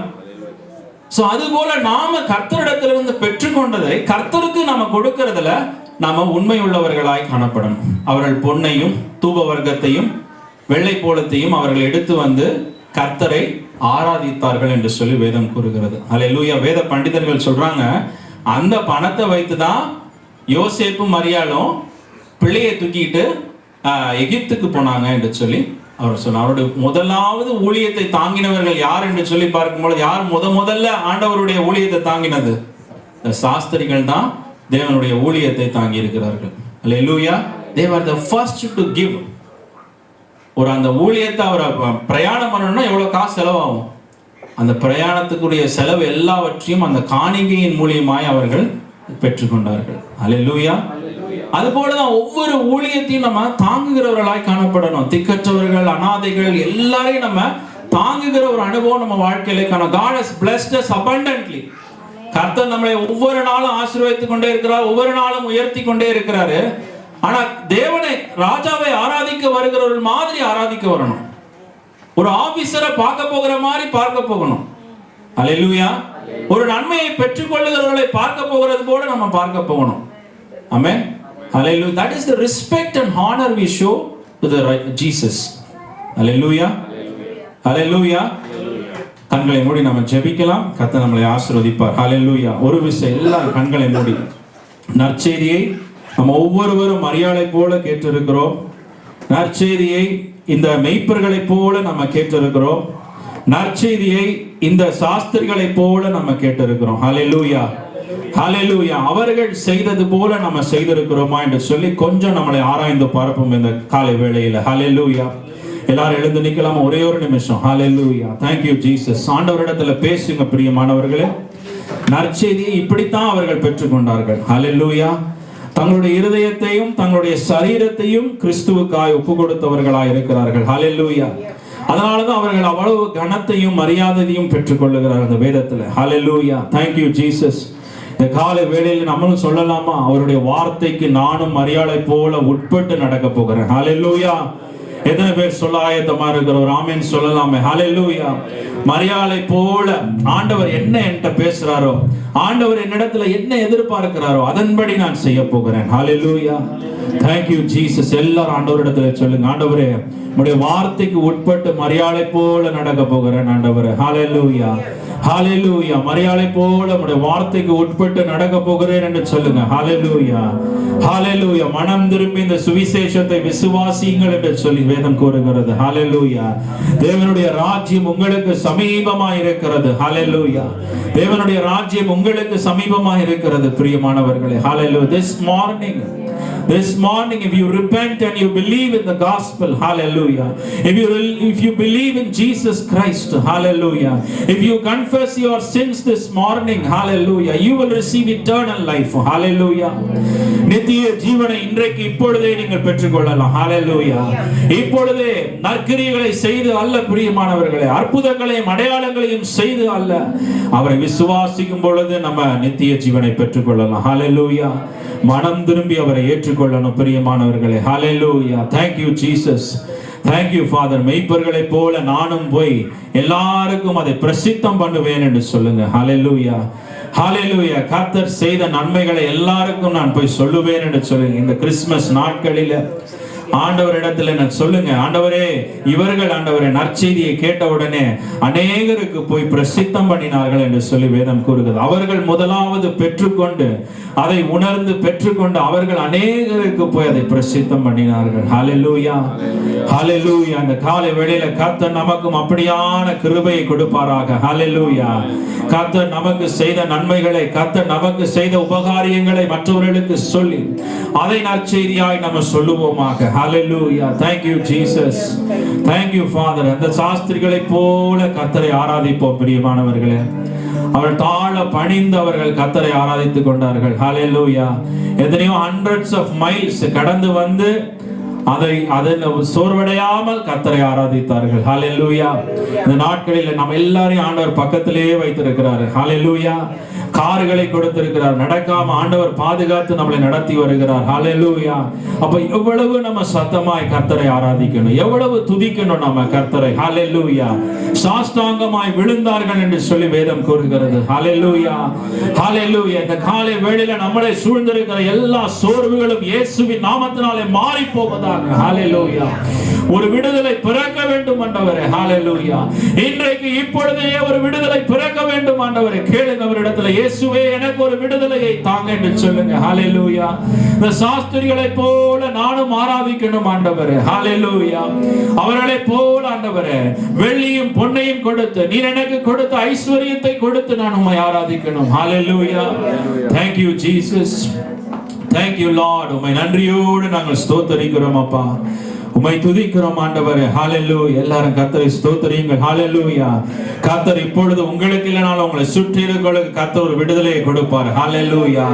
ஸோ அதுபோல நாம கர்த்தரிடத்திலிருந்து பெற்றுக்கொண்டதை கர்த்தருக்கு நாம கொடுக்கறதுல நாம உண்மை உள்ளவர்களாய் காணப்படணும். அவர்கள் பொன்னையும் தூப வர்க்கத்தையும் வெள்ளை போலத்தையும் அவர்கள் எடுத்து வந்து கர்த்தரை ஆராதித்தார்கள் என்று சொல்லி வேதம் கூறுகிறது. ஹல்லேலூயா. வேத பண்டிதர்கள் சொல்றாங்க, அந்த பணத்தை வைத்து தான் யோசேப்பும் மரியாளும் பிள்ளையை தூக்கிட்டு எகிப்துக்கு போனாங்க என்று சொல்லி அவர் சொன்னார். அவருடைய முதலாவது ஊழியத்தை தாங்கினவர்கள் யார் என்று சொல்லி பார்க்கும்போது, யார் முதல்ல ஆண்டவருடைய ஊழியத்தை தாங்கினது? இந்த சாஸ்திரிகள் தான் தேவனுடைய ஊழியத்தை தாங்கி இருக்கிறார்கள். ஹல்லேலூயா. they were the first to give. ஒரு அந்த ஊழியத்தை அவரை பிரயாணம் பண்ணணும்னா எவ்வளவு காசு செலவாகும், அந்த பிரயாணத்துக்குரிய செலவு எல்லாவற்றையும் அந்த காணிக்கையின் மூலியமாய் அவர்கள் பெற்றுக்கொண்டார்கள். ஹல்லேலூயா. அதுபோலதான் ஒவ்வொரு ஊழியத்தையும் நம்ம தாங்குகிறவர்களாய் காணப்படணும். திக்கற்றவர்கள், அனாதைகள் எல்லாரையும் நம்ம தாங்குகிற ஒரு அனுபவம் நம்ம வாழ்க்கையில காண. God has blessed us abundantly. கர்த்தர் நம்மளை ஒவ்வொரு நாளும் ஆசீர்வதித்துக் கொண்டே இருக்கிறார், ஒவ்வொரு நாளும் உயர்த்தி கொண்டே இருக்கிறாரு. ஆனா தேவனை, ராஜாவை ஆராதிக்க வருகிறவர்கள் மாதிரி ஆராதிக்க வரணும். ஒரு ஆபீசரை பார்க்க போகிற மாதிரி பார்க்க போகணும். ஹல்லேலூயா. ஒரு நன்மையை பெற்றுக் கொள்ளுகிறவர்களை பார்க்க போகிறது போல நம்ம பார்க்க போகணும். ஆமென், hallelujah. That is the respect and honor we show to the Jesus. Hallelujah, hallelujah. கண்களை மூடி நம்ம ஜெபிக்கலாம். கர்த்தர் நம்மளை ஆசீர்வதிப்பார். ஹல்லேலூயா. ஒரு விஷயம், எல்லாம் கண்களை மூடி நற்செய்தியை நம்ம ஒவ்வொருவரும் மரியாதை போல கேட்டிருக்கிறோம். நற்செய்தியை இந்த மெய்ப்பர்களை போல நம்ம கேட்டிருக்கிறோம். நற்செய்தியை இந்த சாஸ்திரிகளை போல நம்ம கேட்டிருக்கிறோம். ஹல்லேலூயா, ஹல்லேலூயா. அவர்கள் செய்தது போல நம்ம செய்திருக்கிறோமா என்று சொல்லி கொஞ்சம் நம்மளை ஆராய்ந்து பார்ப்போம் இந்த காலை வேளையில. ஹல்லேலூயா. எல்லாரும் எழுந்து நிக்கலாம் ஒரே ஒரு நிமிஷம். ஹல்லேலூயா. Thank you Jesus. ஆண்டவரிடத்துல பேசுங்க பிரியமானவர்களே. நற்செய்தியை இப்படித்தான் அவர்கள் பெற்றுக்கொண்டார்கள். ஹல்லேலூயா. தங்களுடைய இருதயத்தையும் தங்களுடைய சரீரத்தையும் கிறிஸ்துவுக்காய் ஒப்பு கொடுத்தவர்களாய் இருக்கிறார்கள். ஹல்லேலூயா. அதனாலதான் அவர்கள் அவ்வளவு கனத்தையும் மரியாதையும் பெற்றுக் கொள்ளுகிறார்கள் இந்த வேதத்துல. ஹல்லேலூயா. Thank you Jesus. இந்த காலை வேளையில் நம்மளும் சொல்லலாமா, அவருடைய வார்த்தைக்கு நானும் மரியாதை போல உட்பட்டு நடக்க போகிறேன். ஹல்லேலூயா. எத்தனை பேர் சொல்ல ஆயத்தமா இருக்கிற ஒரு ஆமென் சொல்லலாமே. ஹல்லேலூயா. மரியாதை போல ஆண்டவர் என்ன என்கிட்ட பேசுறாரோ, ஆண்டவர் என்னிடத்துல என்ன எதிர்பார்க்கிறாரோ அதன்படி நான் செய்ய போகிறேன். ஹல்லேலூயா. Thank you Jesus. எல்லாரும் ஆண்டவரிடத்துல சொல்லுங்க, ஆண்டவரே உம்முடைய வார்த்தைக்கு உட்பட்டு மரியாதை போல நடக்க போகிறேன் ஆண்டவரே. ஹல்லேலூயா, ஹல்லேலூயா. மரியாதை போல உம்முடைய வார்த்தைக்கு உட்பட்டு நடக்க போகிறேன் என்று சொல்லுங்க. ஹல்லேலூயா, ஹல்லேலூயா. மனம் திரும்பி இந்த சுவிசேஷத்தை விசுவாசியுங்கள் என்று சொல்லி வேதம் கூறுகிறது. ஹல்லேலூயா. தேவனுடைய ராஜ்யம் உங்களுக்கு சமீபமாய் இருக்கிறது. ஹல்லேலூயா. தேவனுடைய ராஜ்யம் உங்களுக்கு சமீபமாய் இருக்கிறது பிரியமானவர்களே. ஹல்லேலூயா. This morning This morning, if you repent and you believe in the gospel, hallelujah. If you believe in Jesus Christ, hallelujah. If you confess your sins this morning, hallelujah, you will receive eternal life, hallelujah. நித்திய ஜீவனை இன்றைக்கு இப்பொழுதே நீங்கள் பெற்றுக்கொள்ளலாம், hallelujah. இப்பொழுதே நற்கிரியைகளை செய்து அல்ல பிரியமானவர்களே, அற்புதங்களையும் அடையாளங்களையும் செய்து அல்ல, அவரை விசுவாசிக்கும் பொழுது நம்ம நித்திய ஜீவனை பெற்றுக்கொள்ளலாம், hallelujah. மனம் திரும்பி அவரை ஏற்றுக்கொள்ளணும் பிரியமானவர்களே, hallelujah. Thank you Jesus. Thank you Father. மெய்ப்பர்களைப் போல நானும் போய் எல்லாருக்கும் அதை பிரசித்தம் பண்ணுவேன் என்று சொல்லுங்க, hallelujah. ஹalleluya. கர்த்தர் செய்த நன்மைகளை எல்லாருக்கும் நான் போய் சொல்லுவேன் என்று சொல்லுங்க. இந்த கிறிஸ்மஸ் நாட்களில் ஆண்டவரிடத்துல நான் சொல்லுங்க, ஆண்டவரே இவர்கள் ஆண்டவரே நற்செய்தியை கேட்ட உடனே அநேகருக்கு போய் பிரசித்தம் பண்ணினார்கள் என்று சொல்லி வேதம் கூறுகிறது. அவர்கள் முதலாவது பெற்றுக்கொண்டு அதை உணர்ந்து பெற்றுக்கொண்டு அவர்கள் அநேகருக்கு போய் அதை பிரசித்தம் பண்ணினார்கள். ஹalleluya, ஹalleluya. அந்த காலை வேளையில கர்த்தர் நமக்கும் அப்படியான கிருபையை கொடுப்பாராக. ஹalleluya. கர்த்தர் நமக்கு செய்த நன்மைகளை, கர்த்தர் நமக்கு செய்த உபகாரியங்களை மற்றவர்களுக்கு சொல்லி அதை நற்செய்தியாய் நம்ம சொல்லுவோமாக. Hallelujah. Thank you Jesus. Thank you Father. அந்த சாஸ்திரிகளை போல கர்த்தரை ஆராதிப்போம் பிரியமானவர்களே. அவர்கள் தாழ பணிந்து அவர்கள் கர்த்தரை ஆராதித்துக் கொண்டார்கள். Hallelujah. எத்தனையோ hundreds of miles கடந்து வந்து அதை சோர்வடையாமல் கர்த்தரை ஆராதித்தார்கள். Hallelujah. இந்த நாட்களில் நம்ம எல்லாரையும் ஆண்டவர் பக்கத்திலேயே வைத்திருக்கிறார். Hallelujah. கார்களை கொடுத்திருக்கிறார். நடக்காம ஆண்டவர் பாதுகாத்து நம்மளை நடத்தி வருகிறார். ஹalleluya. அப்ப எவ்வளவு நம்ம சத்தமாய் கர்த்தரை ஆராதிக்கணும், எவ்வளவு துதிக்கணும் நம்ம கர்த்தரை. ஹalleluya. சாஷ்டாங்கமாய் விழுந்தார்கள் என்று சொல்லி வேதம் கூறுகிறது. ஹalleluya, ஹalleluya. இந்த காலை வேளையில நம்மளை சூழ்ந்திருக்கிற எல்லா சோர்வுகளும் இயேசுவின் நாமத்தினாலே மாறி போவதாக. ஹalleluya. ஒரு விடுதலை பிறக்க வேண்டும் ஆண்டவரே. ஹalleluya. இன்றைக்கு இப்பொழுதே ஒரு விடுதலை பிறக்க வேண்டும் ஆண்டவரே. கேளுங்க அவரிடத்துல, இயேசுவே எனக்கு ஒரு விடுதலையை தாங்க என்று சொல்லுங்க. ஹalleluya. இந்த சாஸ்திரிகளை போல நானும் ஆராதிக்கணும் ஆண்டவரே. ஹalleluya. அவர்களை போல ஆண்டவரே வெள்ளியும் பொன்னையும் கொடுத்து நீர் எனக்கு கொடுத்த ஐஸ்வரியத்தை கொடுத்து நான் உம்மை ஆராதிக்கணும். ஹalleluya. Thank you Jesus. Thank you Lord. உம்மை நன்றியோடு நாங்கள் ஸ்தோத்திரிக்கிறோம் அப்பா, உம்மை துதிக்கிறோம் ஆண்டவரே. ஹalleluya. எல்லாரும் கர்த்தரை ஸ்தோத்திரியுங்கள். ஹalleluya. கர்த்தர் இப்பொழுது உங்களுக்கு இல்லனாலும் உங்களை சுற்றி இருக்கிறவங்களுக்கு கர்த்தர் ஒரு விடுதலையை கொடுப்பார். ஹalleluya,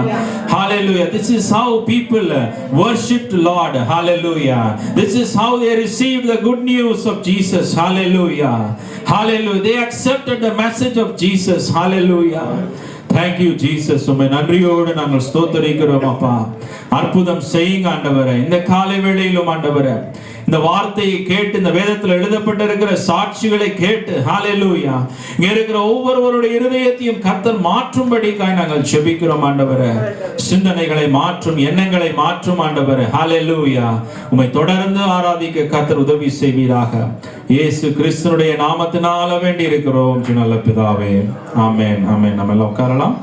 hallelujah. This is how people worshiped Lord. Hallelujah. This is how they received the good news of Jesus. Hallelujah, hallelujah. They accepted the message of Jesus. Hallelujah. Thank you Jesus. உம்மை நன்றியோடு நாங்கள் ஸ்தோத்திரிக்கிறோம் அப்பா. அற்புதம் செய்யுங்க ஆண்டவரே. இந்த காலை வேளையிலும் ஆண்டவரே இந்த வார்த்தையை கேட்டு, இந்த வேதத்தில் எழுதப்பட்டிருக்கிற சாட்சிகளை கேட்டு, ஹalleluya, இங்க இருக்கிற ஒவ்வொருவருடைய இருதயத்தையும் கர்த்தர் மாற்றும்படிக்காய் நாங்கள் ஜெபிக்கிறோம் ஆண்டவரே. சிந்தனைகளை மாற்றும், எண்ணங்களை மாற்றும் ஆண்டவரே. ஹalleluya. உம்மை தொடர்ந்து ஆராதிக்க கர்த்தர் உதவி செய்வீராக. இயேசு கிறிஸ்துவினுடைய நாமத்தினால வேண்டி இருக்கிறோம் நல்ல பிதாவே. ஆமென், ஆமென். நம்ம எல்லாம் உட்காரலாம்.